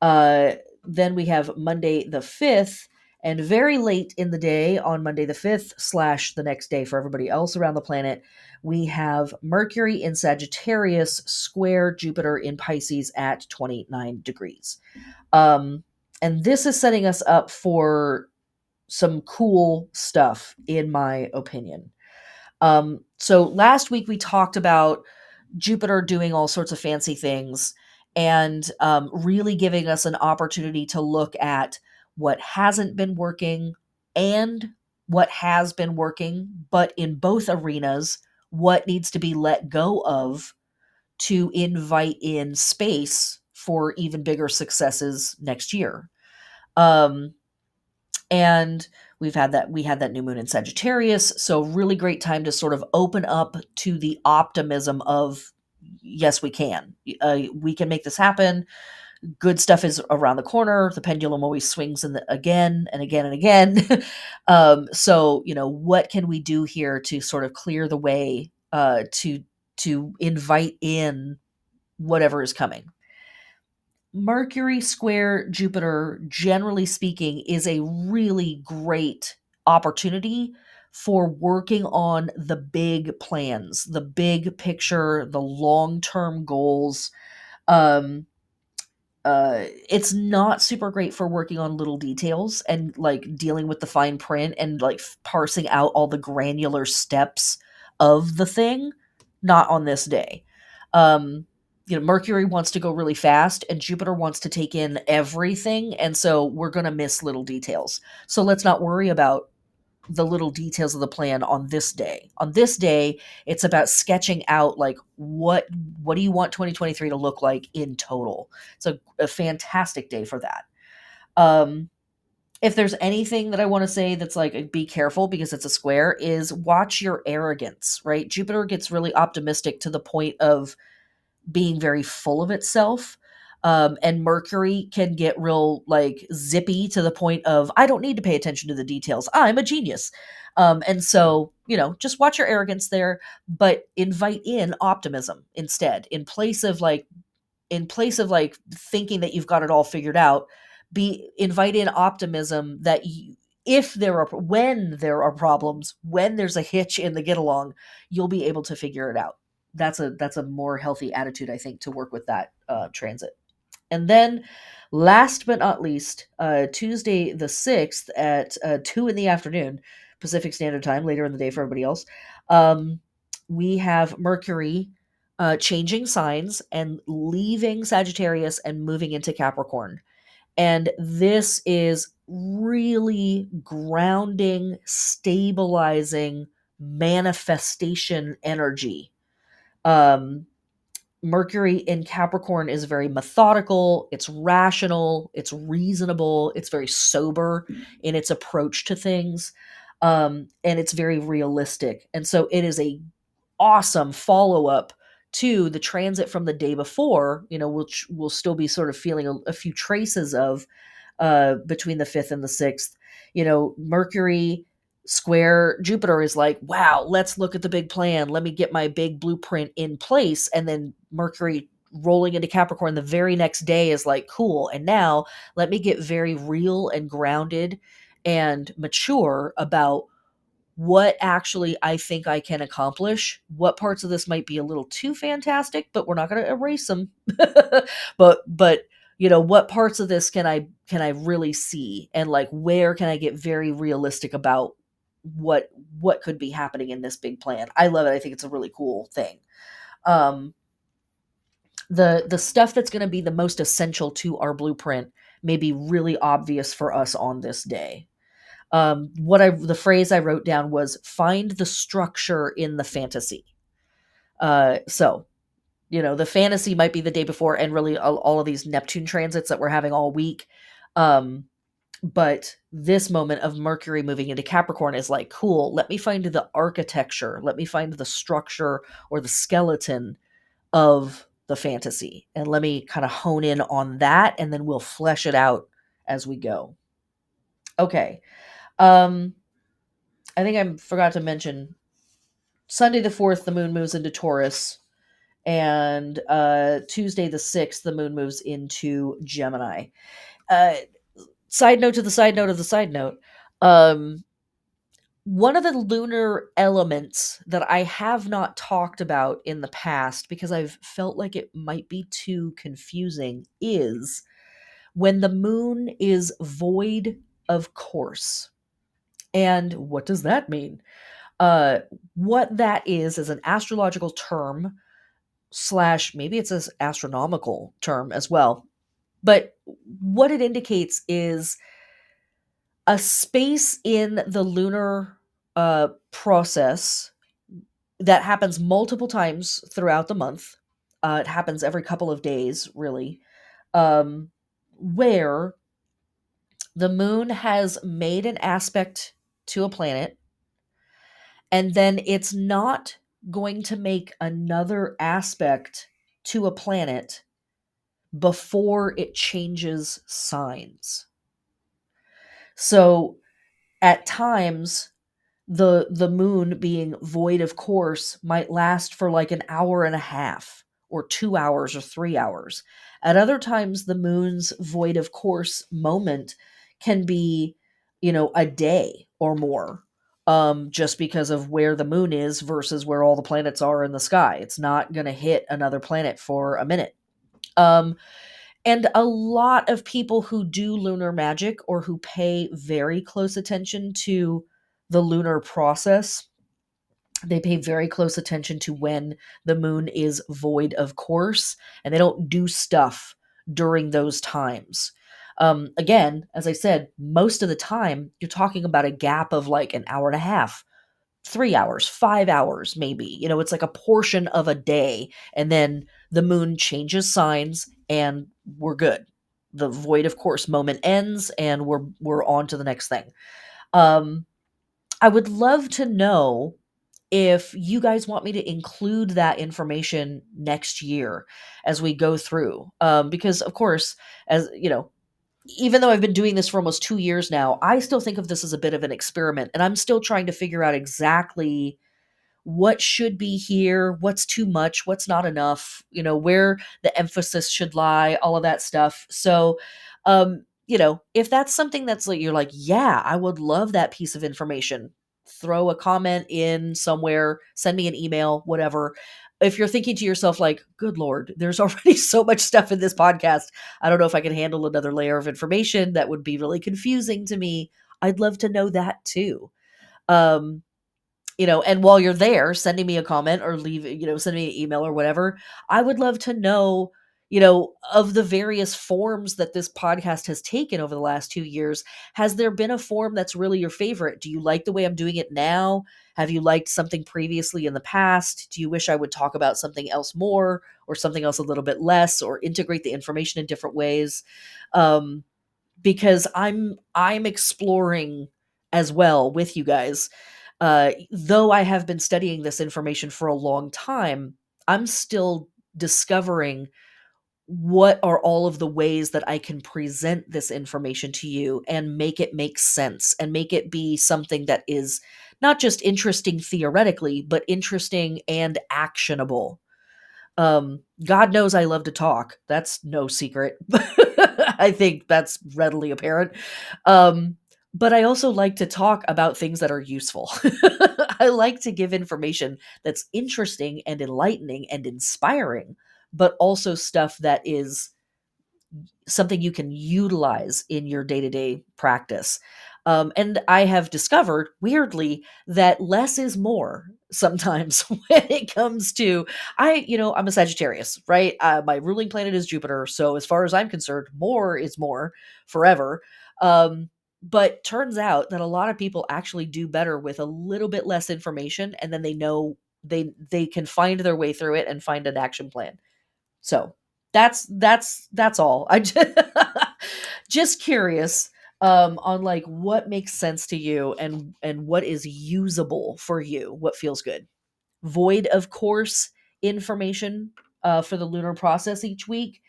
uh then we have Monday the 5th, And very late in the day on Monday the 5th / the next day for everybody else around the planet, we have Mercury in Sagittarius square Jupiter in Pisces at 29 degrees. And this is setting us up for some cool stuff, in my opinion. So last week we talked about Jupiter doing all sorts of fancy things and really giving us an opportunity to look at what hasn't been working and what has been working, but in both arenas, what needs to be let go of to invite in space for even bigger successes next year. Um, and we had that new moon in Sagittarius, so really great time to sort of open up to the optimism of yes, we can make this happen. Good stuff is around the corner. The pendulum always swings again and again and again. So what can we do here to sort of clear the way to invite in whatever is coming? Mercury square Jupiter, generally speaking, is a really great opportunity for working on the big plans, the big picture, the long term goals. Um, it's not super great for working on little details and like dealing with the fine print and like parsing out all the granular steps of the thing. Not on this day. Um, Mercury wants to go really fast and Jupiter wants to take in everything. And so we're going to miss little details. So let's not worry about the little details of the plan on this day. On this day, it's about sketching out like what do you want 2023 to look like in total. It's a fantastic day for that. If there's anything that I want to say that's like be careful because it's a square, is watch your arrogance, right? Jupiter gets really optimistic to the point of being very full of itself. And Mercury can get real like zippy to the point of I don't need to pay attention to the details. I'm a genius. And so, just watch your arrogance there, but invite in optimism instead. In place of thinking that you've got it all figured out, invite in optimism that when there are problems, when there's a hitch in the get along, you'll be able to figure it out. That's a more healthy attitude, I think, to work with that transit. And then, last but not least, Tuesday the 6th at 2 in the afternoon, Pacific Standard Time, later in the day for everybody else, we have Mercury changing signs and leaving Sagittarius and moving into Capricorn. And this is really grounding, stabilizing, manifestation energy. Mercury in Capricorn is very methodical, it's rational, it's reasonable, it's very sober in its approach to things, and it's very realistic. And so it is a awesome follow-up to the transit from the day before, which we'll still be sort of feeling a few traces of between the 5th and the 6th. Mercury square Jupiter is like, wow, let's look at the big plan. Let me get my big blueprint in place. And then Mercury rolling into Capricorn the very next day is like, cool. And now let me get very real and grounded and mature about what actually I think I can accomplish. What parts of this might be a little too fantastic, but we're not going to erase them. but what parts of this can I really see, and like where can I get very realistic about what could be happening in this big plan. I love it. I think it's a really cool thing. The stuff that's going to be the most essential to our blueprint may be really obvious for us on this day. The phrase I wrote down was find the structure in the fantasy. So the fantasy might be the day before and really all of these Neptune transits that we're having all week. But this moment of Mercury moving into Capricorn is like, cool, let me find the architecture. Let me find the structure or the skeleton of the fantasy. And let me kind of hone in on that, and then we'll flesh it out as we go. Okay. I think I forgot to mention Sunday the 4th, the moon moves into Taurus, and Tuesday the 6th, the moon moves into Gemini. Side note to the side note of the side note. Um, One of the lunar elements that I have not talked about in the past because I've felt like it might be too confusing is when the moon is void of course. And what does that mean? Uh, what that is an astrological term slash maybe it's an astronomical term as well. But what it indicates is a space in the lunar process that happens multiple times throughout the month. It happens every couple of days, really, um, where the moon has made an aspect to a planet, and then it's not going to make another aspect to a planet before it changes signs. So at times, the moon being void of course might last for like an hour and a half or 2 hours or 3 hours. At other times the moon's void of course moment can be, a day or more. Just because of where the moon is versus where all the planets are in the sky. It's not going to hit another planet for a minute. Um and a lot of people who do lunar magic or who pay very close attention to the lunar process, they pay very close attention to when the moon is void of course, and they don't do stuff during those times. Again, as I said, most of the time you're talking about a gap of like an hour and a half, 3 hours, 5 hours, maybe. It's like a portion of a day, and then the moon changes signs, and we're good. The void of course moment ends, and we're on to the next thing. Um, I would love to know if you guys want me to include that information next year as we go through. Because of course, as you know, even though I've been doing this for almost 2 years now, I still think of this as a bit of an experiment, and I'm still trying to figure out exactly what should be here, what's too much, what's not enough, where the emphasis should lie, all of that stuff. So, if that's something that's like, you're like, yeah, I would love that piece of information, throw a comment in somewhere, send me an email, whatever. If you're thinking to yourself, like, good Lord, there's already so much stuff in this podcast. I don't know if I can handle another layer of information that would be really confusing to me. I'd love to know that too. Um, and while you're there sending me a comment or send me an email or whatever, I would love to know, of the various forms that this podcast has taken over the last 2 years, has there been a form that's really your favorite? Do you like the way I'm doing it now? Have you liked something previously in the past? Do you wish I would talk about something else more or something else a little bit less, or integrate the information in different ways? Um, because I'm exploring as well with you guys. Though I have been studying this information for a long time, I'm still discovering what are all of the ways that I can present this information to you and make it make sense and make it be something that is not just interesting theoretically, but interesting and actionable. God knows I love to talk. That's no secret. I think that's readily apparent. But I also like to talk about things that are useful. I like to give information that's interesting and enlightening and inspiring, but also stuff that is something you can utilize in your day-to-day practice. And I have discovered, weirdly, that less is more sometimes when it comes to, I'm a Sagittarius, right? My ruling planet is Jupiter. So as far as I'm concerned, more is more forever. But turns out that a lot of people actually do better with a little bit less information, and then they know they can find their way through it and find an action plan. So that's all. I just curious on like what makes sense to you and what is usable for you, what feels good. Void of course information for the lunar process each week.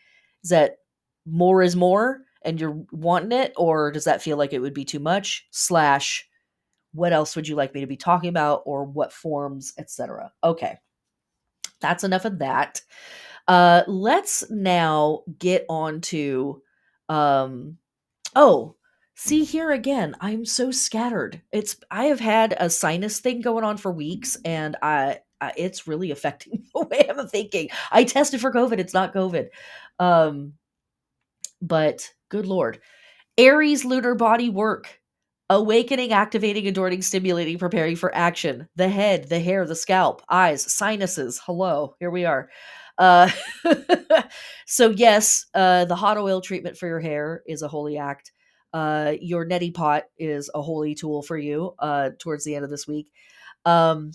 Is that more is more and you're wanting it, or does that feel like it would be too much? Slash, what else would you like me to be talking about, or what forms, etc. Okay, that's enough of that. Let's now get on to, um, oh, See here again, I'm so scattered. I have had a sinus thing going on for weeks, and it's really affecting the way I'm thinking. I tested for COVID; it's not COVID, um, but good lord. Aries lunar body work. Awakening, activating, adorning, stimulating, preparing for action. The head, the hair, the scalp, eyes, sinuses. Hello, here we are. Uh, so yes, the hot oil treatment for your hair is a holy act. Your neti pot is a holy tool for you towards the end of this week. Um,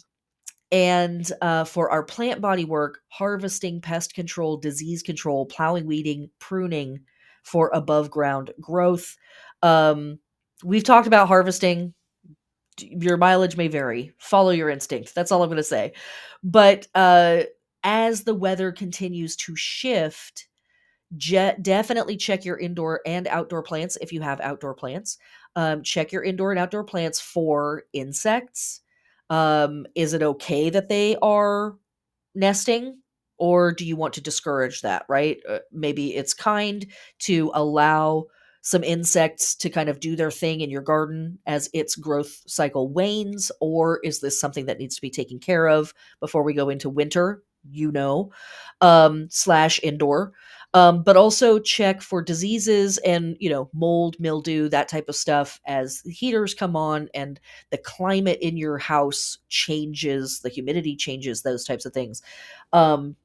and for our plant body work, harvesting, pest control, disease control, plowing, weeding, pruning for above ground growth. Um, we've talked about harvesting. Your mileage may vary. Follow your instinct. That's all I'm going to say. But as the weather continues to shift, definitely check your indoor and outdoor plants if you have outdoor plants. Check your indoor and outdoor plants for insects. Is it okay that they are nesting, or do you want to discourage that, right? Maybe it's kind to allow some insects to kind of do their thing in your garden as its growth cycle wanes, or is this something that needs to be taken care of before we go into winter, slash indoor. But also check for diseases and, mold, mildew, that type of stuff as the heaters come on and the climate in your house changes, the humidity changes, those types of things. Um,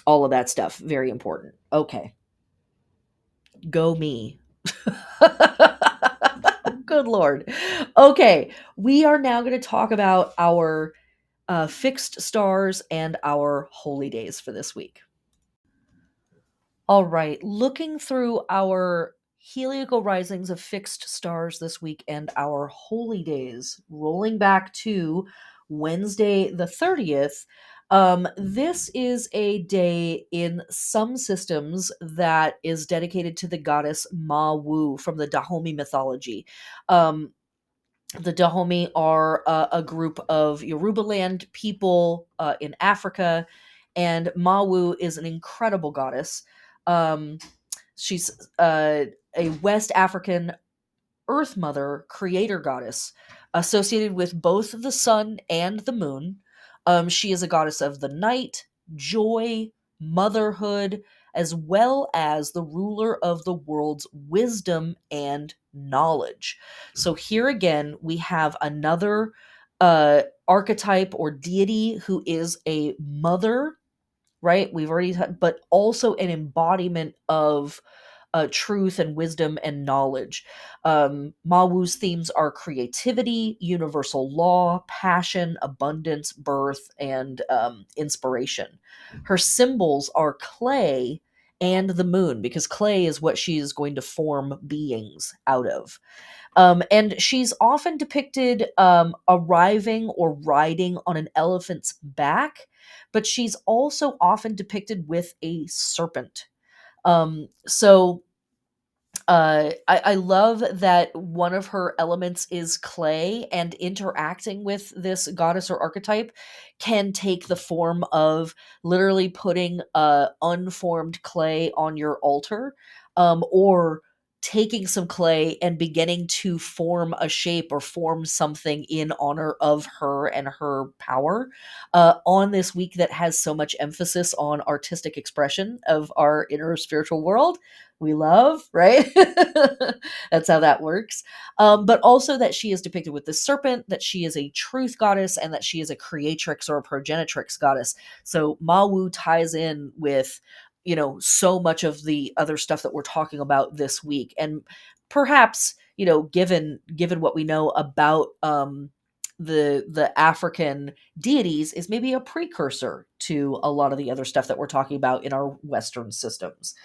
all of that stuff, very important. Okay, go me. Good Lord. Okay, we are now going to talk about our fixed stars and our holy days for this week. All right, looking through our heliacal risings of fixed stars this week and our holy days, rolling back to Wednesday the 30th. This is a day in some systems that is dedicated to the goddess Mawu from the Dahomey mythology. Um, the Dahomey are a group of Yoruba land people in Africa, and Mawu is an incredible goddess. Um, she's a West African Earth Mother, creator goddess, associated with both the sun and the moon. She is a goddess of the night, joy, motherhood, as well as the ruler of the world's wisdom and knowledge. So here again, we have another archetype or deity who is a mother, right? We've already had, but also an embodiment of truth and wisdom and knowledge. Mawu's themes are creativity, universal law, passion, abundance, birth, and inspiration. Her symbols are clay and the moon, because clay is what she is going to form beings out of. And she's often depicted arriving or riding on an elephant's back, but she's also often depicted with a serpent. So I love that one of her elements is clay, and interacting with this goddess or archetype can take the form of literally putting unformed clay on your altar, or taking some clay and beginning to form a shape or form something in honor of her and her power on this week that has so much emphasis on artistic expression of our inner spiritual world we love, right? That's how that works. But also that she is depicted with the serpent, that she is a truth goddess, and that she is a creatrix or a progenitrix goddess. So Mawu ties in with, so much of the other stuff that we're talking about this week. And perhaps, given what we know about the African deities, is maybe a precursor to a lot of the other stuff that we're talking about in our Western systems.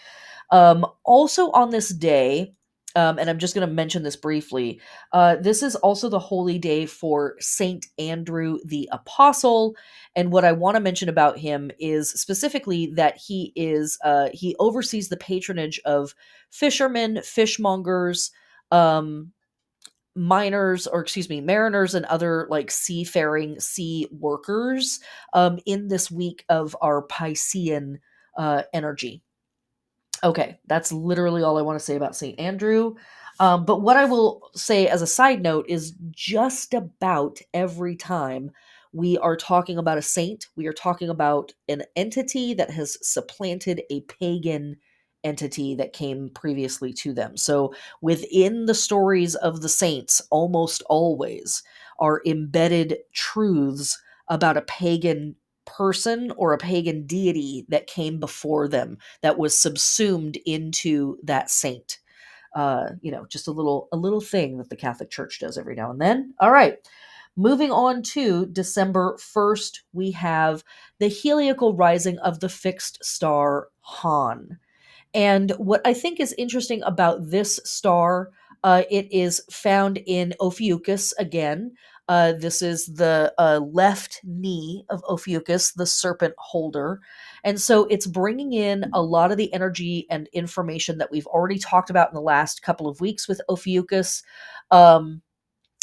Also on this day, and I'm just going to mention this briefly, this is also the holy day for Saint Andrew the Apostle. And what I want to mention about him is specifically that he oversees the patronage of fishermen, fishmongers, um, miners, or excuse me, mariners, and other like seafaring sea workers in this week of our Piscean energy. Okay, that's literally all I want to say about St. Andrew. But what I will say as a side note is just about every time we are talking about a saint, we are talking about an entity that has supplanted a pagan entity that came previously to them. So within the stories of the saints, almost always are embedded truths about a pagan person or a pagan deity that came before them that was subsumed into that saint. Just a little thing that the Catholic Church does every now and then. All right. Moving on to December 1st, we have the heliacal rising of the fixed star Han. And what I think is interesting about this star, it is found in Ophiuchus again. This is the left knee of Ophiuchus, the serpent holder. And so it's bringing in a lot of the energy and information that we've already talked about in the last couple of weeks with Ophiuchus. Um,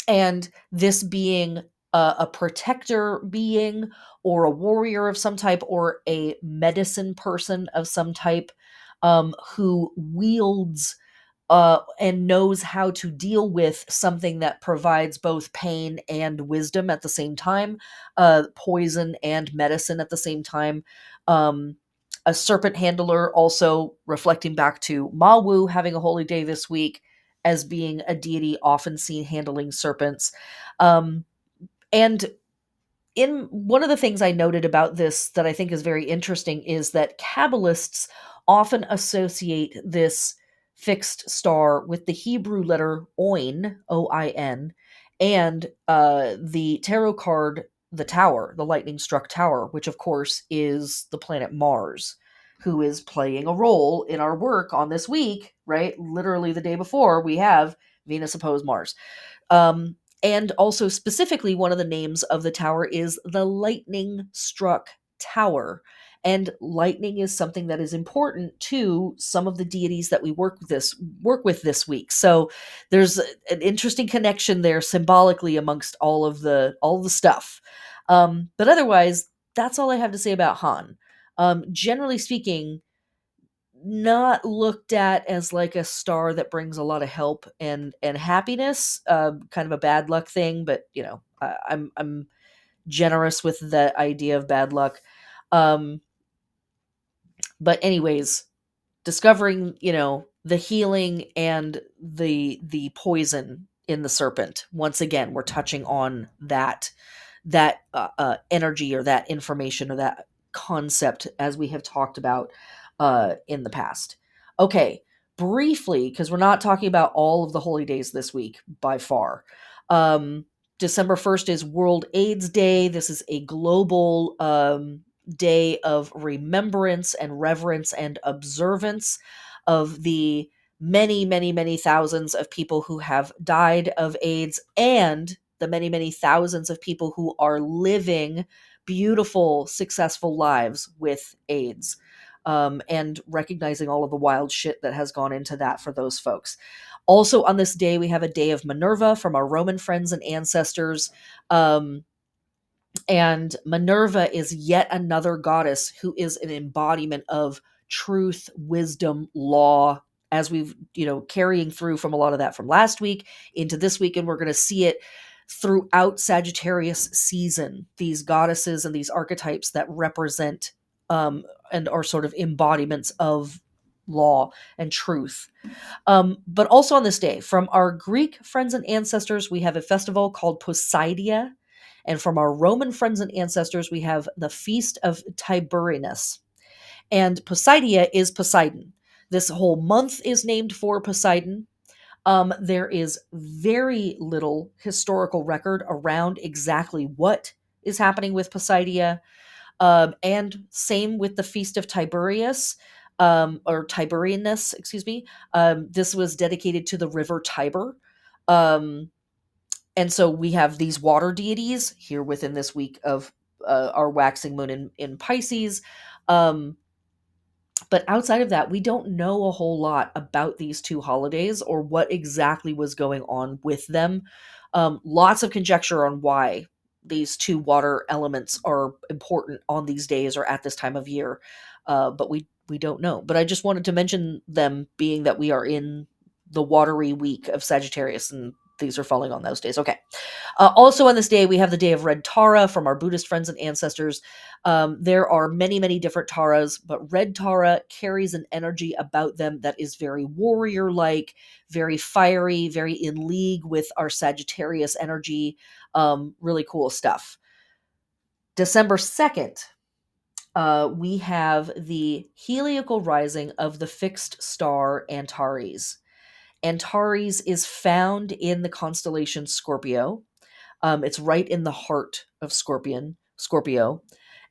and this being a protector being or a warrior of some type or a medicine person of some type, who wields and knows how to deal with something that provides both pain and wisdom at the same time, poison and medicine at the same time. Um, a serpent handler, also reflecting back to Mawu having a holy day this week as being a deity often seen handling serpents. Um, and in one of the things I noted about this that I think is very interesting is that Kabbalists often associate this fixed star with the Hebrew letter Oin, O-I-N, and the tarot card, the Tower, the lightning struck tower, which of course is the planet Mars, who is playing a role in our work on this week, right? Literally the day before, we have Venus opposed Mars. And also, specifically, one of the names of the tower is the lightning struck tower. And lightning is something that is important to some of the deities that we work with this week. So there's an interesting connection there symbolically amongst all of the stuff. But otherwise, that's all I have to say about Han. Generally speaking, not looked at as like a star that brings a lot of help and happiness. Kind of a bad luck thing, but I'm generous with the idea of bad luck. Um, but anyways, discovering the healing and the poison in the serpent. Once again, we're touching on that energy or that information or that concept as we have talked about in the past. Okay, briefly, because we're not talking about all of the holy days this week by far. Um, December 1st is World AIDS Day. This is a global day of remembrance and reverence and observance of the many, many, many thousands of people who have died of AIDS and the many, many thousands of people who are living beautiful, successful lives with AIDS. And recognizing all of the wild shit that has gone into that for those folks. Also, on this day, we have a day of Minerva from our Roman friends and ancestors. And Minerva is yet another goddess who is an embodiment of truth, wisdom, law, as we've, carrying through from a lot of that from last week into this week. And we're going to see it throughout Sagittarius season, these goddesses and these archetypes that represent and are sort of embodiments of law and truth. But also on this day, from our Greek friends and ancestors, we have a festival called Poseidia. And from our Roman friends and ancestors, we have the Feast of Tiberinus. And Poseidia is Poseidon. This whole month is named for Poseidon. There is very little historical record around exactly what is happening with Poseidia. And same with the Feast of Tiberius, or Tiberinus, excuse me. This was dedicated to the river Tiber. Um, and so we have these water deities here within this week of our waxing moon in Pisces. Um, but outside of that, we don't know a whole lot about these two holidays or what exactly was going on with them. Lots of conjecture on why these two water elements are important on these days or at this time of year, but we don't know. But I just wanted to mention them, being that we are in the watery week of Sagittarius, and these are falling on those days. Okay. Also on this day, we have the day of Red Tara from our Buddhist friends and ancestors. There are many, many different Taras, but Red Tara carries an energy about them that is very warrior-like, very fiery, very in league with our Sagittarius energy. Really cool stuff. December 2nd, we have the heliacal rising of the fixed star Antares. Antares is found in the constellation Scorpio. It's right in the heart of Scorpio.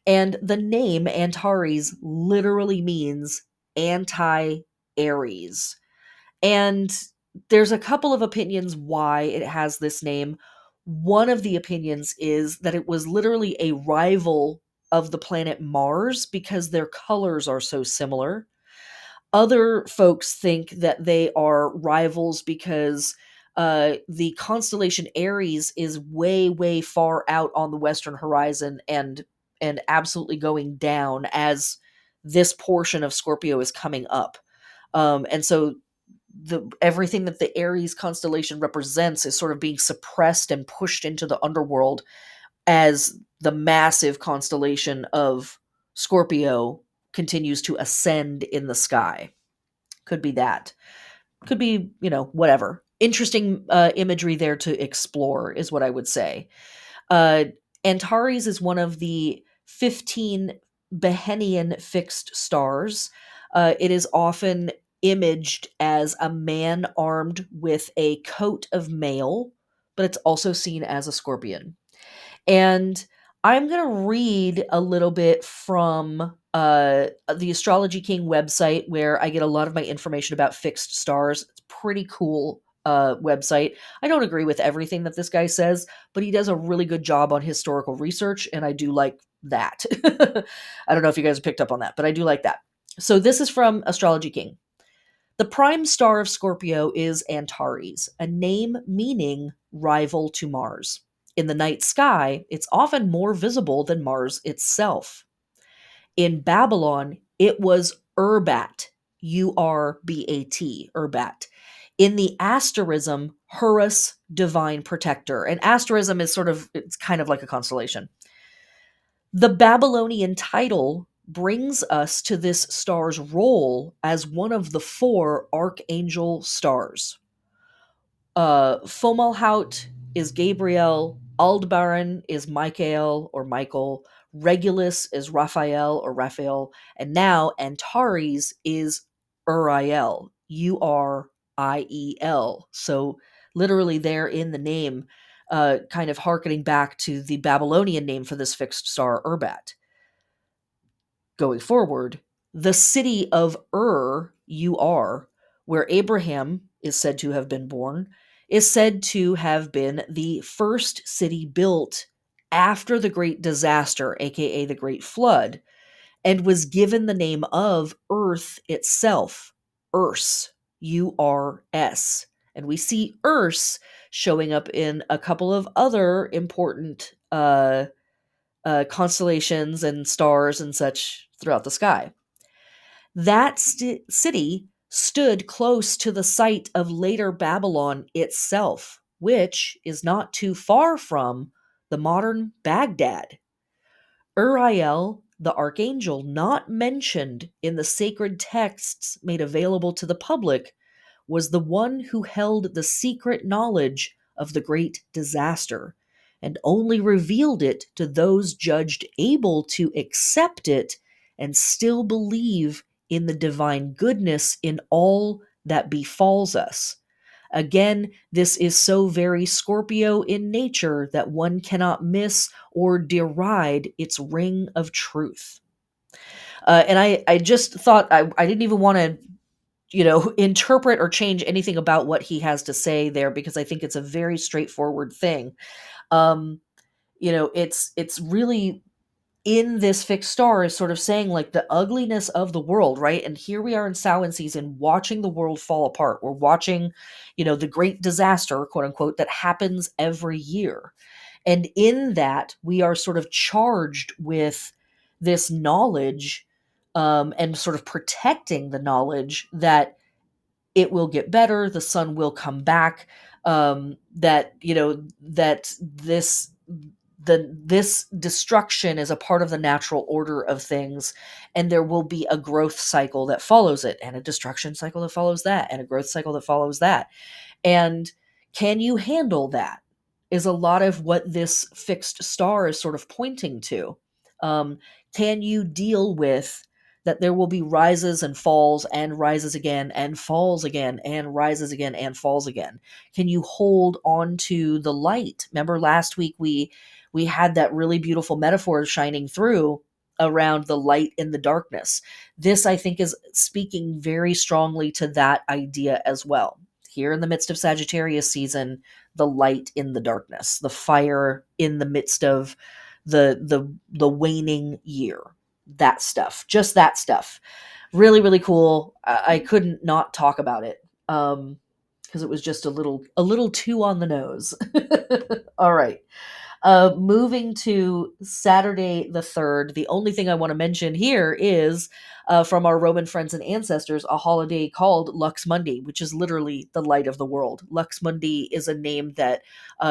And the name Antares literally means anti-Aries. And there's a couple of opinions why it has this name. One of the opinions is that it was literally a rival of the planet Mars because their colors are so similar. Other folks think that they are rivals because the constellation Aries is way, way far out on the western horizon and absolutely going down as this portion of Scorpio is coming up. And so the everything that the Aries constellation represents is sort of being suppressed and pushed into the underworld as the massive constellation of Scorpio continues to ascend in the sky. Could be that. Could be, whatever. Interesting imagery there to explore, is what I would say. Uh, Antares is one of the 15 Behenian fixed stars. It is often imaged as a man armed with a coat of mail, but it's also seen as a scorpion. And I'm going to read a little bit from the Astrology King website, where I get a lot of my information about fixed stars. It's pretty cool website. I don't agree with everything that this guy says, but he does a really good job on historical research, and I do like that. I don't know if you guys have picked up on that, but I do like that. So this is from Astrology King. The prime star of Scorpio is Antares, a name meaning rival to Mars. In the night sky, it's often more visible than Mars itself. In Babylon, it was Urbat, Urbat, Urbat. In the asterism, Horus, divine protector. And asterism is it's kind of like a constellation. The Babylonian title brings us to this star's role as one of the 4 archangel stars. Fomalhaut is Gabriel, Aldebaran is Michael or Michael, Regulus is Raphael or Raphael, and now Antares is Uriel, Uriel. So literally there in the name, kind of hearkening back to the Babylonian name for this fixed star, Urbat. Going forward, the city of Ur, where Abraham is said to have been born, is said to have been the first city built after the Great Disaster, aka the Great Flood, and was given the name of Earth itself, Urs, Urs. And we see Urs showing up in a couple of other important constellations and stars and such throughout the sky. That city stood close to the site of later Babylon itself, which is not too far from the modern Baghdad. Uriel, the archangel not mentioned in the sacred texts made available to the public, was the one who held the secret knowledge of the great disaster and only revealed it to those judged able to accept it and still believe in the divine goodness in all that befalls us. Again, this is so very Scorpio in nature that one cannot miss or deride its ring of truth. And I just thought I didn't even want to interpret or change anything about what he has to say there, because I think it's a very straightforward thing. It's really in this fixed star is sort of saying like the ugliness of the world, right? And here we are in Samhain season watching the world fall apart. We're watching, the great disaster, quote unquote, that happens every year. And in that, we are sort of charged with this knowledge and sort of protecting the knowledge that it will get better, the sun will come back, that, that this destruction is a part of the natural order of things, and there will be a growth cycle that follows it, and a destruction cycle that follows that, and a growth cycle that follows that. And can you handle that? Is a lot of what this fixed star is sort of pointing to. Um, can you deal with that there will be rises and falls, and rises again and falls again and rises again and falls again? Can you hold on to the light? Remember last week we had that really beautiful metaphor shining through around the light in the darkness. This, I think, is speaking very strongly to that idea as well. Here in the midst of Sagittarius season, the light in the darkness, the fire in the midst of the waning year. That stuff, just that stuff. Really, really cool. I couldn't not talk about it. Because it was just a little too on the nose. All right. Moving to Saturday the 3rd, the only thing I want to mention here is from our Roman friends and ancestors, a holiday called Lux Mundi, which is literally the light of the world. Lux Mundi is a name that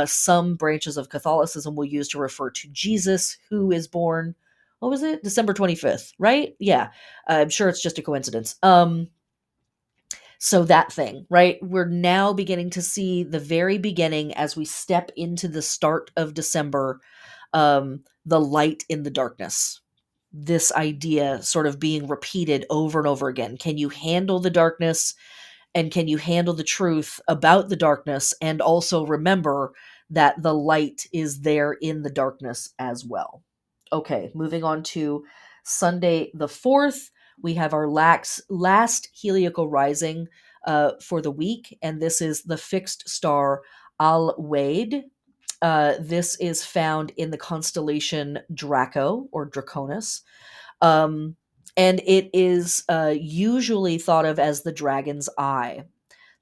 some branches of Catholicism will use to refer to Jesus, who is born, what was it? December 25th, right? Yeah. I'm sure it's just a coincidence. So that thing, right? We're now beginning to see the very beginning as we step into the start of December, the light in the darkness. This idea sort of being repeated over and over again. Can you handle the darkness? And can you handle the truth about the darkness? And also remember that the light is there in the darkness as well. Okay, moving on to Sunday the 4th. We have our last heliacal rising for the week, and this is the fixed star Al-Wade. This is found in the constellation Draco or Draconis. And it is usually thought of as the dragon's eye.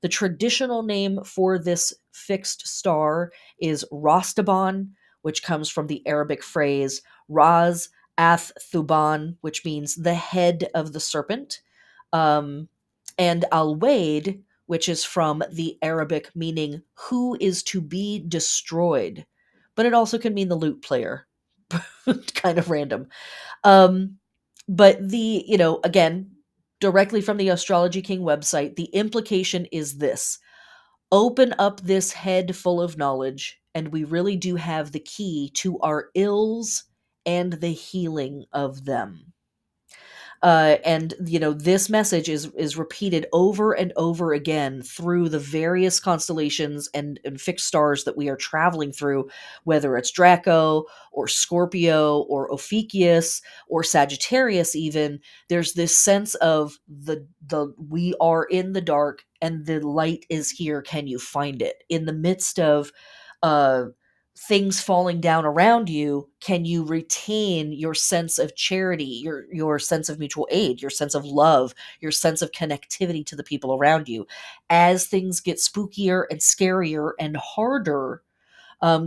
The traditional name for this fixed star is Rastaban, which comes from the Arabic phrase Ras Ath Thuban, which means the head of the serpent, and Al Wade, which is from the Arabic meaning who is to be destroyed. But it also can mean the lute player. Kind of random. Um, but again, directly from the Astrology King website, the implication is this: open up this head full of knowledge, and we really do have the key to our ills and the healing of them. And this message is repeated over and over again through the various constellations and fixed stars that we are traveling through, whether it's Draco or Scorpio or Ophiuchus or Sagittarius. Even there's this sense of the we are in the dark and the light is here. Can you find it in the midst of uh things falling down around you? Can you retain your sense of charity, your sense of mutual aid, your sense of love, your sense of connectivity to the people around you as things get spookier and scarier and harder?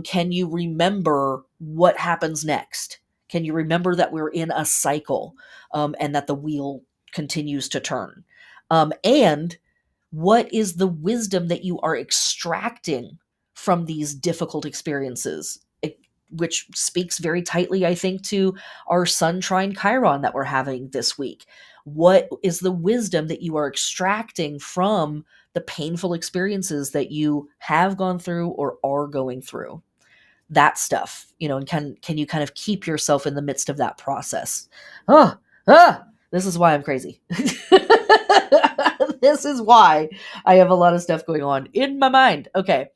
Can you remember what happens next? Can you remember that we're in a cycle, and that the wheel continues to turn? And what is the wisdom that you are extracting from these difficult experiences? Which speaks very tightly, I think, to our Sun trine Chiron that we're having this week. What is the wisdom that you are extracting from the painful experiences that you have gone through or are going through? That stuff, and can you kind of keep yourself in the midst of that process? Oh, this is why I'm crazy. This is why I have a lot of stuff going on in my mind. Okay.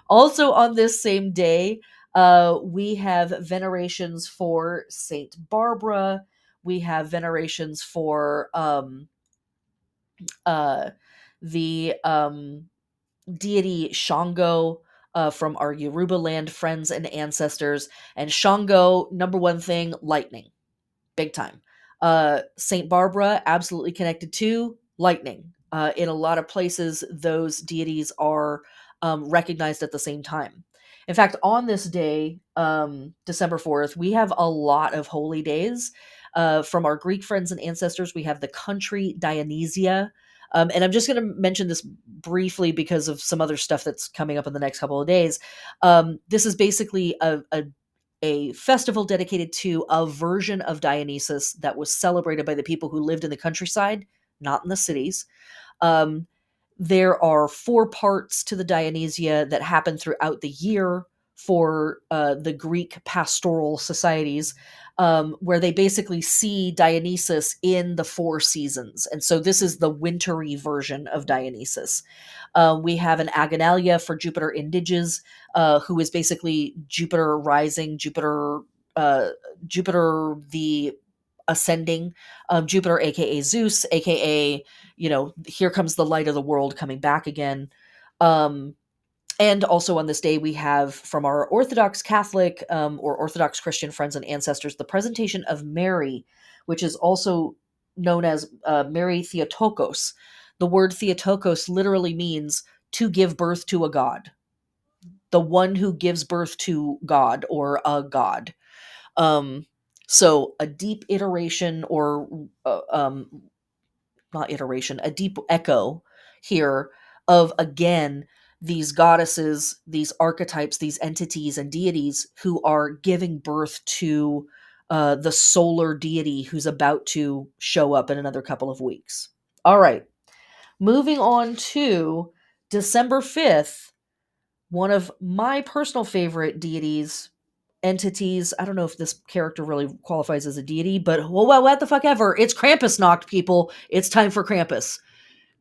Also on this same day, we have venerations for Saint Barbara. We have venerations for the deity Shango, from our Yoruba land friends and ancestors. And Shango, number one thing, lightning. Big time. Saint Barbara, absolutely connected to lightning. In a lot of places, those deities are recognized at the same time. In fact, on this day, December 4th, we have a lot of holy days. From our Greek friends and ancestors, we have the country Dionysia. And I'm just going to mention this briefly because of some other stuff that's coming up in the next couple of days. This is basically a festival dedicated to a version of Dionysus that was celebrated by the people who lived in the countryside, not in the cities. Um, there are 4 parts to the Dionysia that happen throughout the year for the Greek pastoral societies, where they basically see Dionysus in the 4 seasons. And so this is the wintry version of Dionysus. We have an Aganalia for Jupiter Indiges, who is basically Jupiter rising, Jupiter the ascending, Jupiter, aka Zeus, aka, here comes the light of the world coming back again. Um, and also on this day, we have from our Orthodox Catholic or Orthodox Christian friends and ancestors the presentation of Mary, which is also known as Mary Theotokos. The word Theotokos literally means to give birth to a god, the one who gives birth to God or a god. Um, so a deep iteration or not iteration, a deep echo here of, again, these goddesses, these archetypes, these entities and deities who are giving birth to the solar deity who's about to show up in another couple of weeks. All right, moving on to December 5th, one of my personal favorite deities, entities. I don't know if this character really qualifies as a deity, but well, what the fuck ever. It's Krampus knocked, people. It's time for Krampus.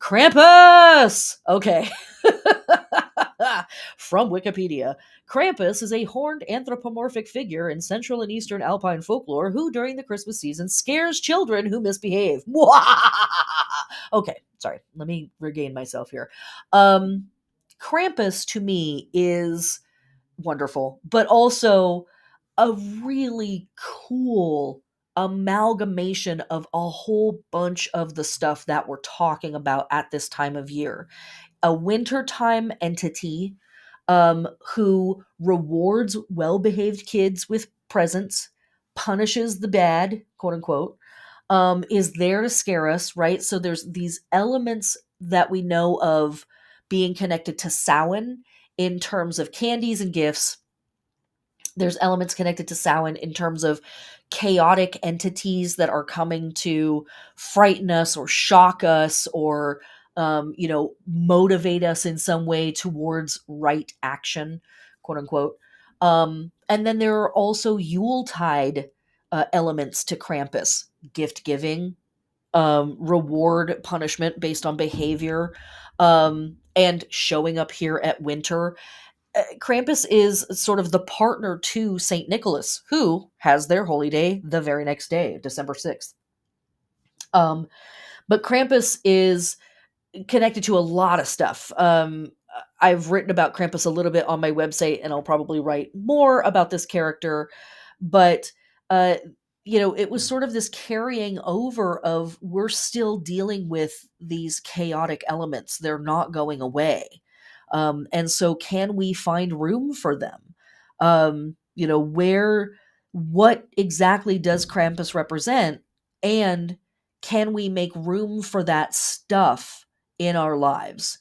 Krampus! Okay. From Wikipedia. Krampus is a horned anthropomorphic figure in Central and Eastern Alpine folklore who, during the Christmas season, scares children who misbehave. Okay, sorry. Let me regain myself here. Krampus, to me, is wonderful, but also a really cool amalgamation of a whole bunch of the stuff that we're talking about at this time of year. A wintertime entity who rewards well behaved kids with presents, punishes the bad, quote unquote, is there to scare us, right? So there's these elements that we know of being connected to Samhain in terms of candies and gifts. There's elements connected to Samhain in terms of chaotic entities that are coming to frighten us or shock us or motivate us in some way towards right action, quote unquote. And then there are also Yuletide elements to Krampus: gift giving, reward punishment based on behavior, and showing up here at winter. Krampus is sort of the partner to Saint Nicholas, who has their holy day the very next day, December 6th. But Krampus is connected to a lot of stuff. I've written about Krampus a little bit on my website, and I'll probably write more about this character. But uh, it was sort of this carrying over of, we're still dealing with these chaotic elements; they're not going away. And so, can we find room for them? What exactly does Krampus represent, and can we make room for that stuff in our lives?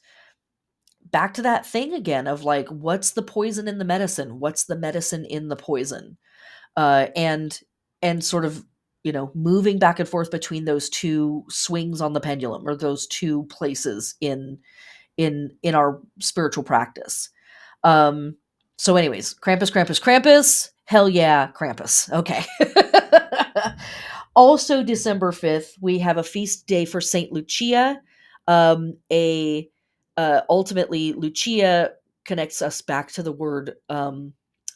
Back to that thing again of like, what's the poison in the medicine? What's the medicine in the poison? And sort of, moving back and forth between those two swings on the pendulum, or those two places in our spiritual practice. So anyways, Krampus, Krampus, Krampus. Hell yeah, Krampus. Okay. Also, December 5th, we have a feast day for Saint Lucia. Ultimately, Lucia connects us back to the word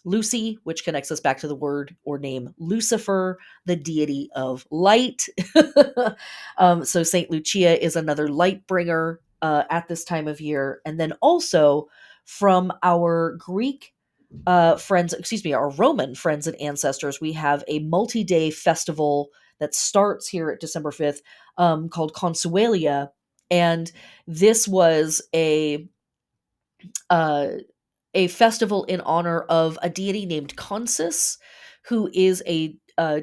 Lucy, which connects us back to the word or name Lucifer, the deity of light. So Saint Lucia is another light bringer at this time of year. And then also from our our Roman friends and ancestors, we have a multi-day festival that starts here at December 5th, called Consuelia. And this was a festival in honor of a deity named Consus, who is a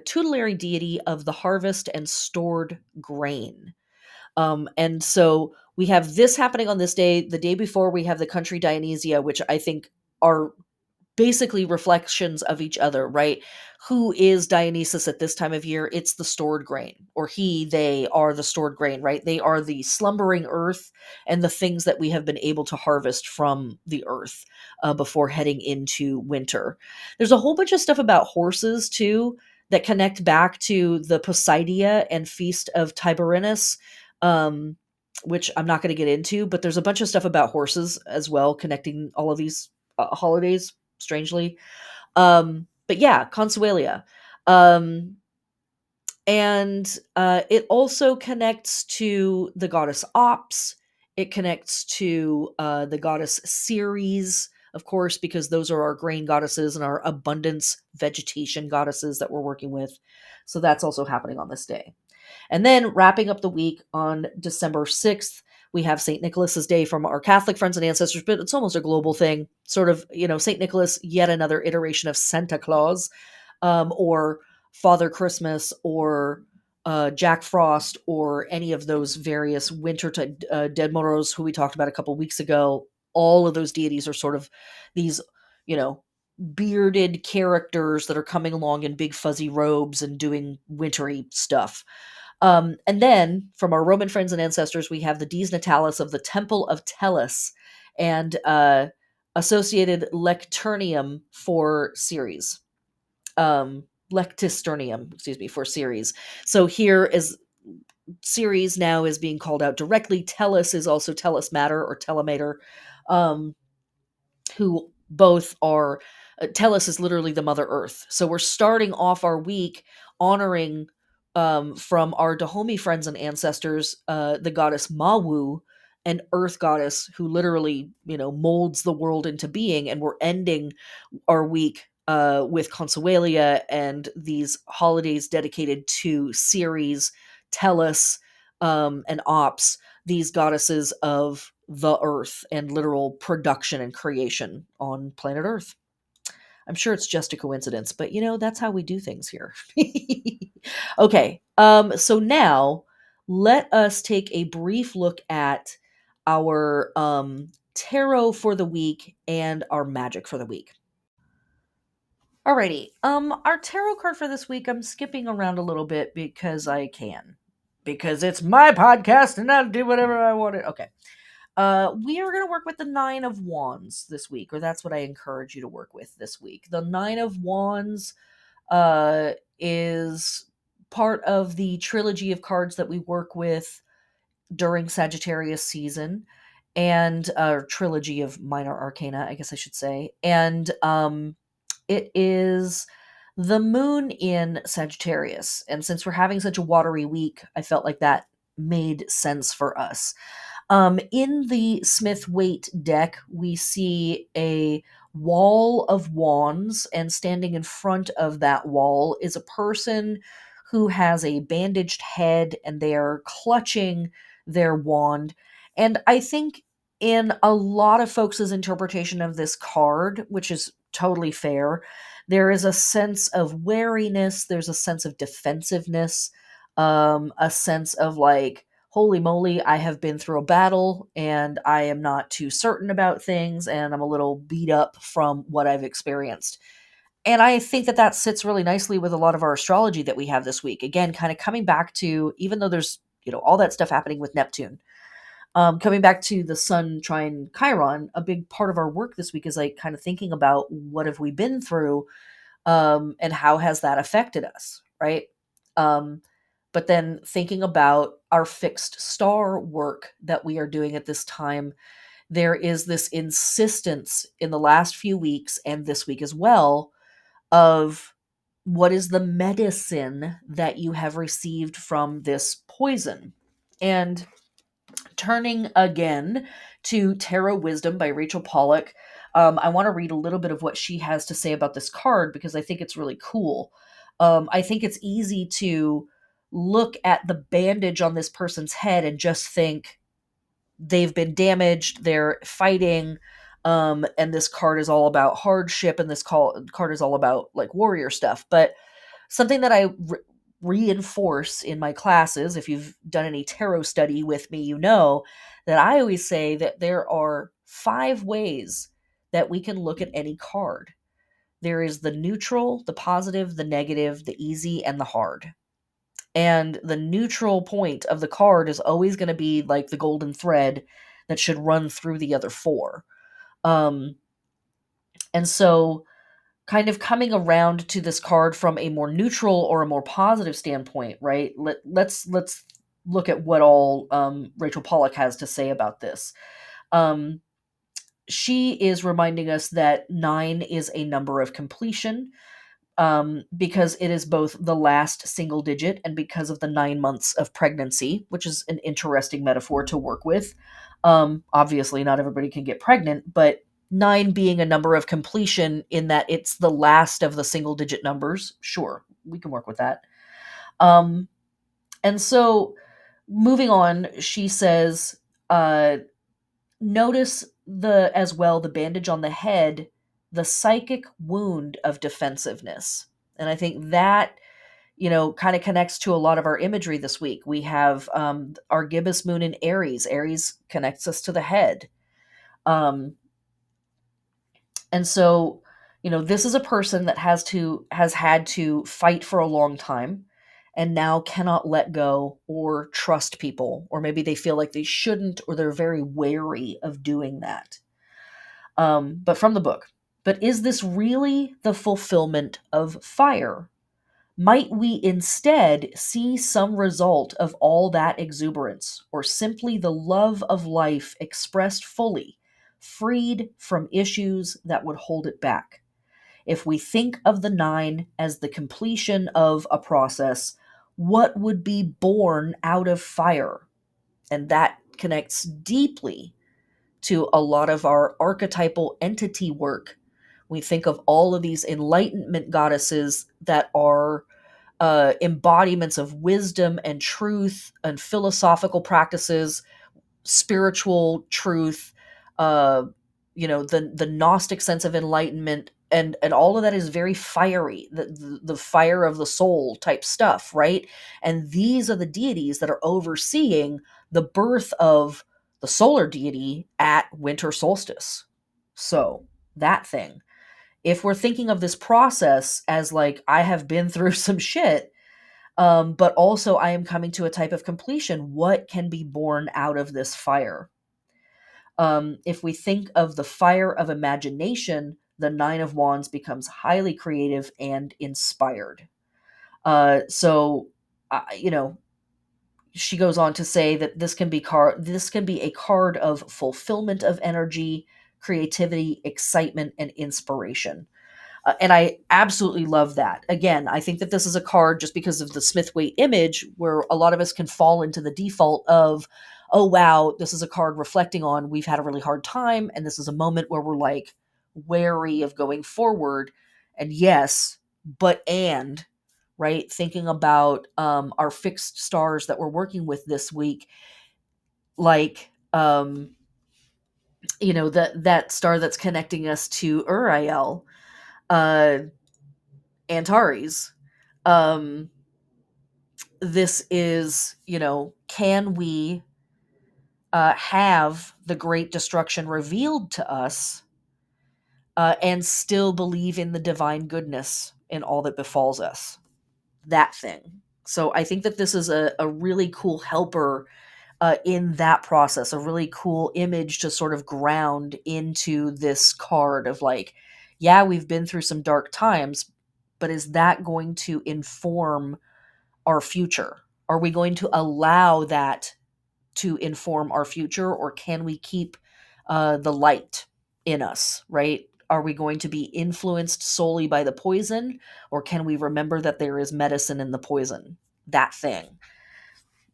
tutelary deity of the harvest and stored grain. And so we have this happening on this day. The day before, we have the country Dionysia, which I think are basically reflections of each other, right? Who is Dionysus at this time of year? It's the stored grain, or they are the stored grain, right? They are the slumbering earth and the things that we have been able to harvest from the earth before heading into winter. There's a whole bunch of stuff about horses too that connect back to the Poseidia and Feast of Tiberinus, um, which I'm not going to get into, but there's a bunch of stuff about horses as well, connecting all of these holidays strangely. But yeah, Consuelia. Um, and it also connects to the goddess Ops. It connects to the goddess Ceres, of course, because those are our grain goddesses and our abundance vegetation goddesses that we're working with. So that's also happening on this day. And then wrapping up the week on December 6th, we have St. Nicholas's Day from our Catholic friends and ancestors, but it's almost a global thing. Sort of, St. Nicholas, yet another iteration of Santa Claus, or Father Christmas, or Jack Frost, or any of those various winter Dead Moros who we talked about a couple weeks ago. All of those deities are sort of these, you know, bearded characters that are coming along in big fuzzy robes and doing wintry stuff. And then from our Roman friends and ancestors, we have the Dies Natalis of the Temple of Tellus and associated lecturnium for Ceres. Lectisternium, excuse me, for Ceres. So here is Ceres now is being called out directly. Tellus is also Tellus Mater or Telemater, um, who both are. Tellus is literally the Mother Earth. So we're starting off our week honoring from our Dahomey friends and ancestors, the goddess Mawu, an earth goddess who literally, molds the world into being. And we're ending our week with Consuelia and these holidays dedicated to Ceres, Tellus, and Ops, these goddesses of the earth and literal production and creation on planet Earth. I'm sure it's just a coincidence, but that's how we do things here. Okay, so now let us take a brief look at our tarot for the week and our magic for the week. Alrighty, our tarot card for this week, I'm skipping around a little bit because I can. Because it's my podcast and I'll do whatever I want to. Okay. We are going to work with the Nine of Wands this week, or that's what I encourage you to work with this week. The Nine of Wands is part of the trilogy of cards that we work with during Sagittarius season, and trilogy of minor arcana, I guess I should say. And it is the moon in Sagittarius. And since we're having such a watery week, I felt like that made sense for us. In the Smith Waite deck, we see a wall of wands, and standing in front of that wall is a person who has a bandaged head and they are clutching their wand. And I think in a lot of folks' interpretation of this card, which is totally fair, there is a sense of wariness, there's a sense of defensiveness, a sense of like, holy moly, I have been through a battle and I am not too certain about things and I'm a little beat up from what I've experienced. And I think that that sits really nicely with a lot of our astrology that we have this week. Again, kind of coming back to, even though there's, all that stuff happening with Neptune, coming back to the Sun trine Chiron, a big part of our work this week is like kind of thinking about what have we been through, and how has that affected us, right? But then thinking about our fixed star work that we are doing at this time, there is this insistence in the last few weeks and this week as well of what is the medicine that you have received from this poison. And turning again to Tarot Wisdom by Rachel Pollack, I want to read a little bit of what she has to say about this card because I think it's really cool. I think it's easy to look at the bandage on this person's head and just think they've been damaged, they're fighting, and this card is all about hardship, and this card is all about like warrior stuff. But something that I reinforce in my classes. If you've done any tarot study with me, you know that I always say that there are 5 ways that we can look at any card. There is the neutral, the positive, the negative, the easy, and the hard. And the neutral point of the card is always going to be like the golden thread that should run through the other 4. Um, and so, kind of coming around to this card from a more neutral or a more positive standpoint, right? Let's look at what all Rachel Pollack has to say about this. Um, she is reminding us that 9 is a number of completion, because it is both the last single digit and because of the 9 months of pregnancy, which is an interesting metaphor to work with. Obviously, not everybody can get pregnant, but 9 being a number of completion in that it's the last of the single digit numbers, sure, we can work with that. Um, and so, moving on, she says, notice as well the bandage on the head, the psychic wound of defensiveness. And I think that, kind of connects to a lot of our imagery this week. We have our gibbous moon in Aries. Aries connects us to the head. Um, and so, this is a person that has had to fight for a long time and now cannot let go or trust people, or maybe they feel like they shouldn't, or they're very wary of doing that. But from the book, but is this really the fulfillment of fire? Might we instead see some result of all that exuberance, or simply the love of life expressed fully, freed from issues that would hold it back? If we think of the 9 as the completion of a process, what would be born out of fire? And that connects deeply to a lot of our archetypal entity work. We think of all of these enlightenment goddesses that are embodiments of wisdom and truth and philosophical practices, spiritual truth, uh, the Gnostic sense of enlightenment, and all of that is very fiery, the fire of the soul type stuff, right? And these are the deities that are overseeing the birth of the solar deity at winter solstice. So that thing. If we're thinking of this process as like, I have been through some shit, but also I am coming to a type of completion, what can be born out of this fire? If we think of the fire of imagination, the 9 of Wands becomes highly creative and inspired. So, you know, she goes on to say that this can be a card of fulfillment of energy, creativity, excitement, and inspiration. And I absolutely love that. Again, I think that this is a card just because of the Smith-Waite image where a lot of us can fall into the default of, oh, wow, this is a card reflecting on we've had a really hard time. And this is a moment where we're like wary of going forward. And yes, right, thinking about our fixed stars that we're working with this week, like, that star that's connecting us to Uriel, uh, Antares. Um, this is, can we have the great destruction revealed to us and still believe in the divine goodness in all that befalls us? That thing. So I think that this is a really cool helper in that process, a really cool image to sort of ground into this card of like, yeah, we've been through some dark times, but is that going to inform our future? Are we going to allow that to inform our future, or can we keep the light in us, right? Are we going to be influenced solely by the poison, or can we remember that there is medicine in the poison? That thing.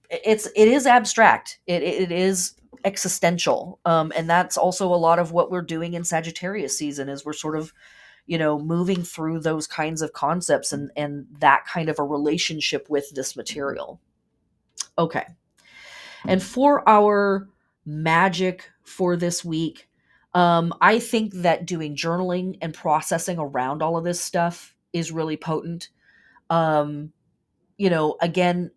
It is abstract. It is existential, and that's also a lot of what we're doing in Sagittarius season. Is we're sort of moving through those kinds of concepts and that kind of a relationship with this material. Okay. And for our magic for this week, I think that doing journaling and processing around all of this stuff is really potent. Um, Again,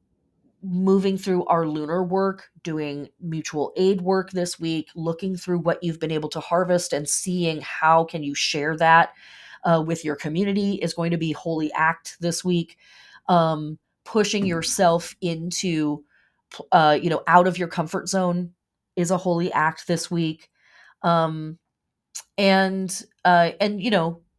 moving through our lunar work, doing mutual aid work this week, looking through what you've been able to harvest and seeing how can you share that with your community is going to be holy act this week. Pushing yourself into, out of your comfort zone is a holy act this week. Um, and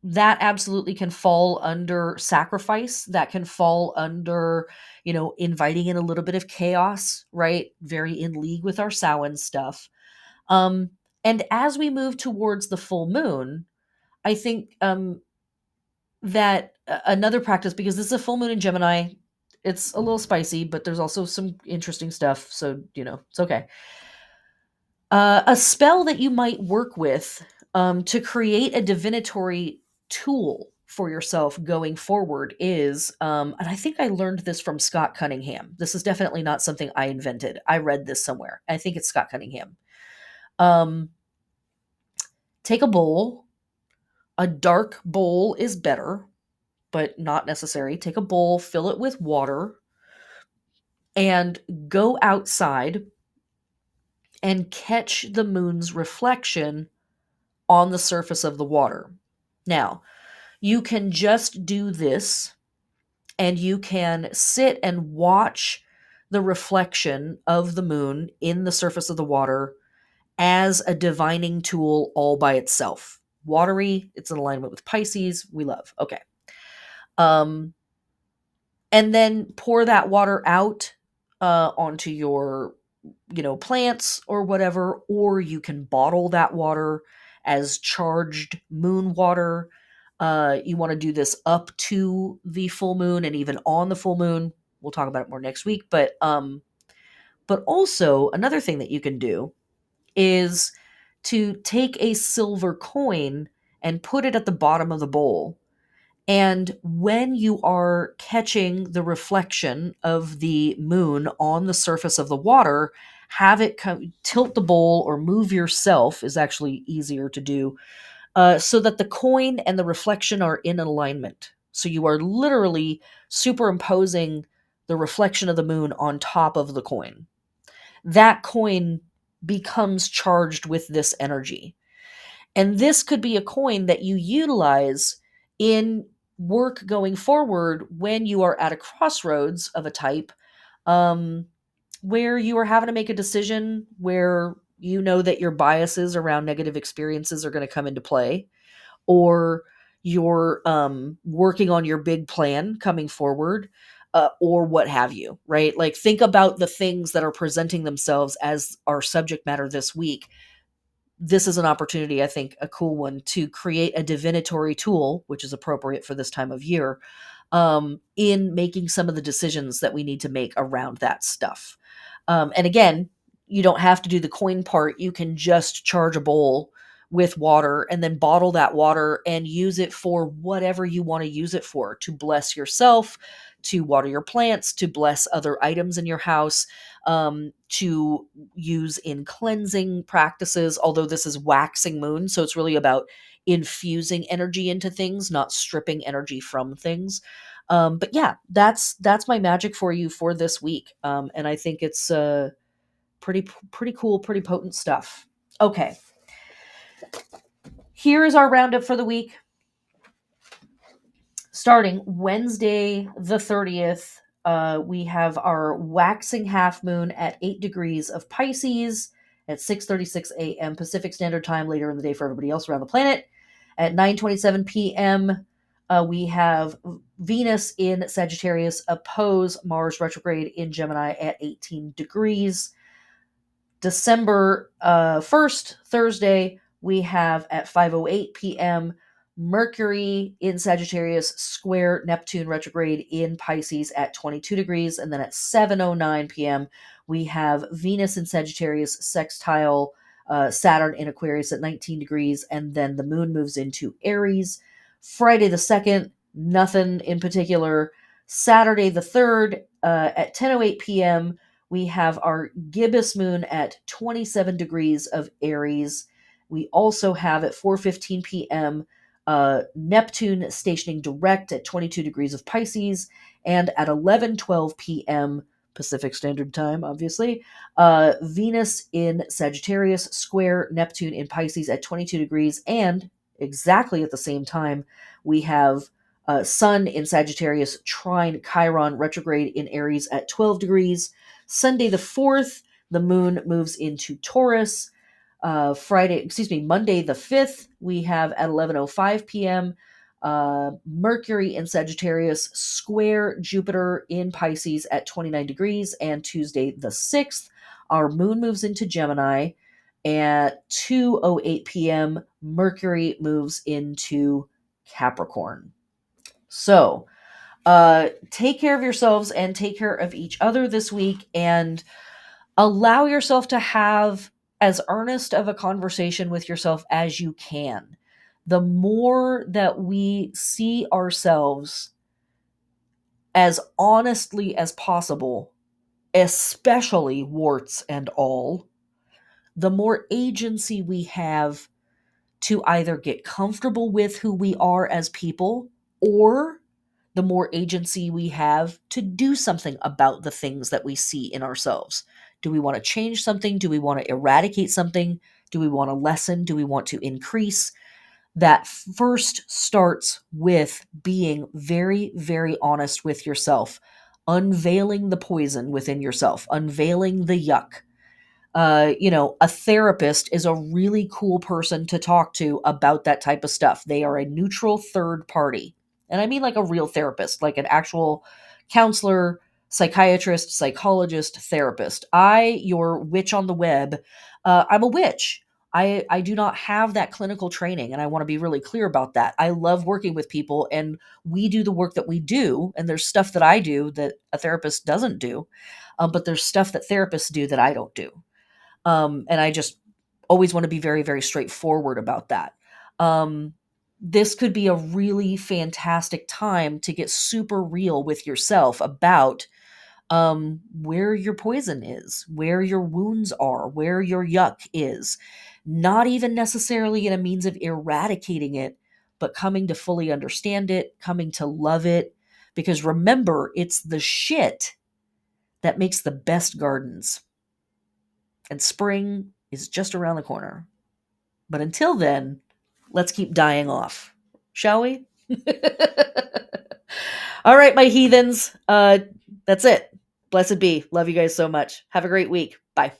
that absolutely can fall under sacrifice. That can fall under inviting in a little bit of chaos, right? Very in league with our Samhain stuff. And as we move towards the full moon, I think that another practice, because this is a full moon in Gemini, it's a little spicy, but there's also some interesting stuff, so it's okay. A spell that you might work with to create a divinatory tool for yourself going forward is, and I think I learned this from Scott Cunningham. This is definitely not something I invented. I read this somewhere. I think it's Scott Cunningham. Take a bowl. A dark bowl is better, but not necessary. Take a bowl, fill it with water, and go outside and catch the moon's reflection on the surface of the water. Now, you can just do this and you can sit and watch the reflection of the moon in the surface of the water as a divining tool all by itself. Watery, it's in alignment with Pisces, we love. Okay. And then pour that water out onto your plants or whatever, or you can bottle that water as charged moon water. You want to do this up to the full moon and even on the full moon. We'll talk about it more next week. But also another thing that you can do is to take a silver coin and put it at the bottom of the bowl. And when you are catching the reflection of the moon on the surface of the water, have it tilt the bowl or move yourself is actually easier to do, so that the coin and the reflection are in alignment. So you are literally superimposing the reflection of the moon on top of the coin. That coin becomes charged with this energy. And this could be a coin that you utilize in work going forward when you are at a crossroads of a type, where you are having to make a decision where you know that your biases around negative experiences are going to come into play, or you're working on your big plan coming forward, or what have you, right? Like, think about the things that are presenting themselves as our subject matter this week. This is an opportunity, I think, a cool one, to create a divinatory tool, which is appropriate for this time of year, in making some of the decisions that we need to make around that stuff. And again, you don't have to do the coin part. You can just charge a bowl with water and then bottle that water and use it for whatever you want to use it for, to bless yourself, to water your plants, to bless other items in your house, to use in cleansing practices, although this is waxing moon. So it's really about infusing energy into things, not stripping energy from things. But yeah, that's my magic for you for this week. And I think it's pretty cool, pretty potent stuff. Okay. Here is our roundup for the week. Starting Wednesday the 30th, we have our waxing half moon at 8 degrees of Pisces at 6:36 a.m. Pacific Standard Time, later in the day for everybody else around the planet. At 9:27 p.m., we have Venus in Sagittarius oppose Mars retrograde in Gemini at 18 degrees. December 1st, Thursday, we have at 5:08 p.m., Mercury in Sagittarius square Neptune retrograde in Pisces at 22 degrees. And then at 7:09 p.m., we have Venus in Sagittarius sextile Saturn in Aquarius at 19 degrees. And then the moon moves into Aries. Friday the 2nd, nothing in particular. Saturday the 3rd at 10:08 p.m., we have our gibbous moon at 27 degrees of Aries. We also have at 4:15 p.m., Neptune stationing direct at 22 degrees of Pisces. And at 11:12 p.m. Pacific Standard Time, obviously, Venus in Sagittarius square Neptune in Pisces at 22 degrees. And exactly at the same time, we have Sun in Sagittarius trine Chiron retrograde in Aries at 12 degrees. Sunday the 4th, the moon moves into Taurus. Monday the 5th, we have at 11:05 p.m. Mercury in Sagittarius square Jupiter in Pisces at 29 degrees. And Tuesday the 6th, our moon moves into Gemini at 2:08 p.m. Mercury moves into Capricorn. So, take care of yourselves and take care of each other this week, and allow yourself to have as earnest of a conversation with yourself as you can. The more that we see ourselves as honestly as possible, especially warts and all, the more agency we have to either get comfortable with who we are as people, or the more agency we have to do something about the things that we see in ourselves. Do we want to change something? Do we want to eradicate something? Do we want to lessen? Do we want to increase? That first starts with being very, very honest with yourself, unveiling the poison within yourself, unveiling the yuck. A therapist is a really cool person to talk to about that type of stuff. They are a neutral third party. And I mean like a real therapist, like an actual counselor, psychiatrist, psychologist, therapist. Your witch on the web, I'm a witch. I do not have that clinical training, and I want to be really clear about that. I love working with people, and we do the work that we do, and there's stuff that I do that a therapist doesn't do, but there's stuff that therapists do that I don't do. And I just always want to be very, very straightforward about that. This could be a really fantastic time to get super real with yourself about where your poison is, where your wounds are, where your yuck is. Not even necessarily in a means of eradicating it, but coming to fully understand it, coming to love it. Because remember, it's the shit that makes the best gardens. And spring is just around the corner. But until then, let's keep dying off, shall we? All right, my heathens. That's it. Blessed be. Love you guys so much. Have a great week. Bye.